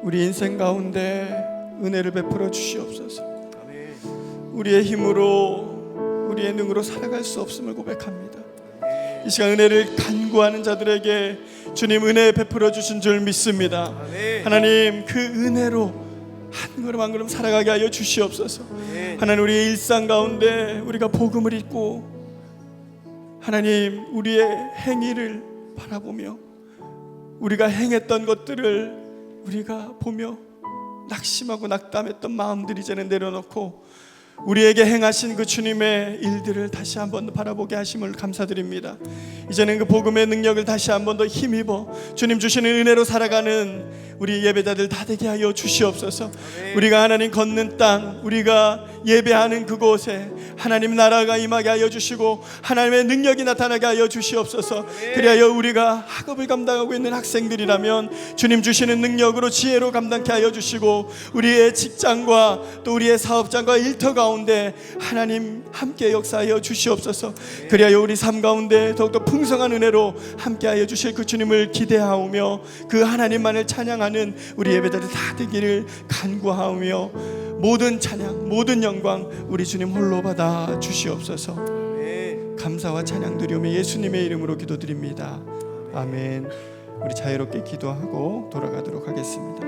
우리 인생 가운데 은혜를 베풀어 주시옵소서. 우리의 힘으로 우리의 능으로 살아갈 수 없음을 고백합니다. 이 시간 은혜를 간구하는 자들에게 주님 은혜 베풀어 주신 줄 믿습니다. 하나님 그 은혜로 한 걸음 한 걸음 살아가게 하여 주시옵소서. 하나님 우리의 일상 가운데 우리가 복음을 읽고 하나님 우리의 행위를 바라보며 우리가 행했던 것들을 우리가 보며 낙심하고 낙담했던 마음들이 이제는 내려놓고 우리에게 행하신 그 주님의 일들을 다시 한번 바라보게 하심을 감사드립니다. 이제는 그 복음의 능력을 다시 한번 더 힘입어 주님 주시는 은혜로 살아가는 우리 예배자들 다 되게 하여 주시옵소서. 우리가 하나님 걷는 땅, 우리가 예배하는 그곳에 하나님 나라가 임하게 하여 주시고 하나님의 능력이 나타나게 하여 주시옵소서. 그리하여 우리가 학업을 감당하고 있는 학생들이라면 주님 주시는 능력으로 지혜로 감당케 하여 주시고, 우리의 직장과 또 우리의 사업장과 일터 가운데 하나님 함께 역사하여 주시옵소서. 그리하여 우리 삶 가운데 더욱더 풍성한 은혜로 함께하여 주실 그 주님을 기대하오며 그 하나님만을 찬양하는 우리 예배자들 다 되기를 간구하오며, 모든 찬양 모든 영광 우리 주님 홀로 받아 주시옵소서. 감사와 찬양 드리오며 예수님의 이름으로 기도드립니다. 아멘. 우리 자유롭게 기도하고 돌아가도록 하겠습니다.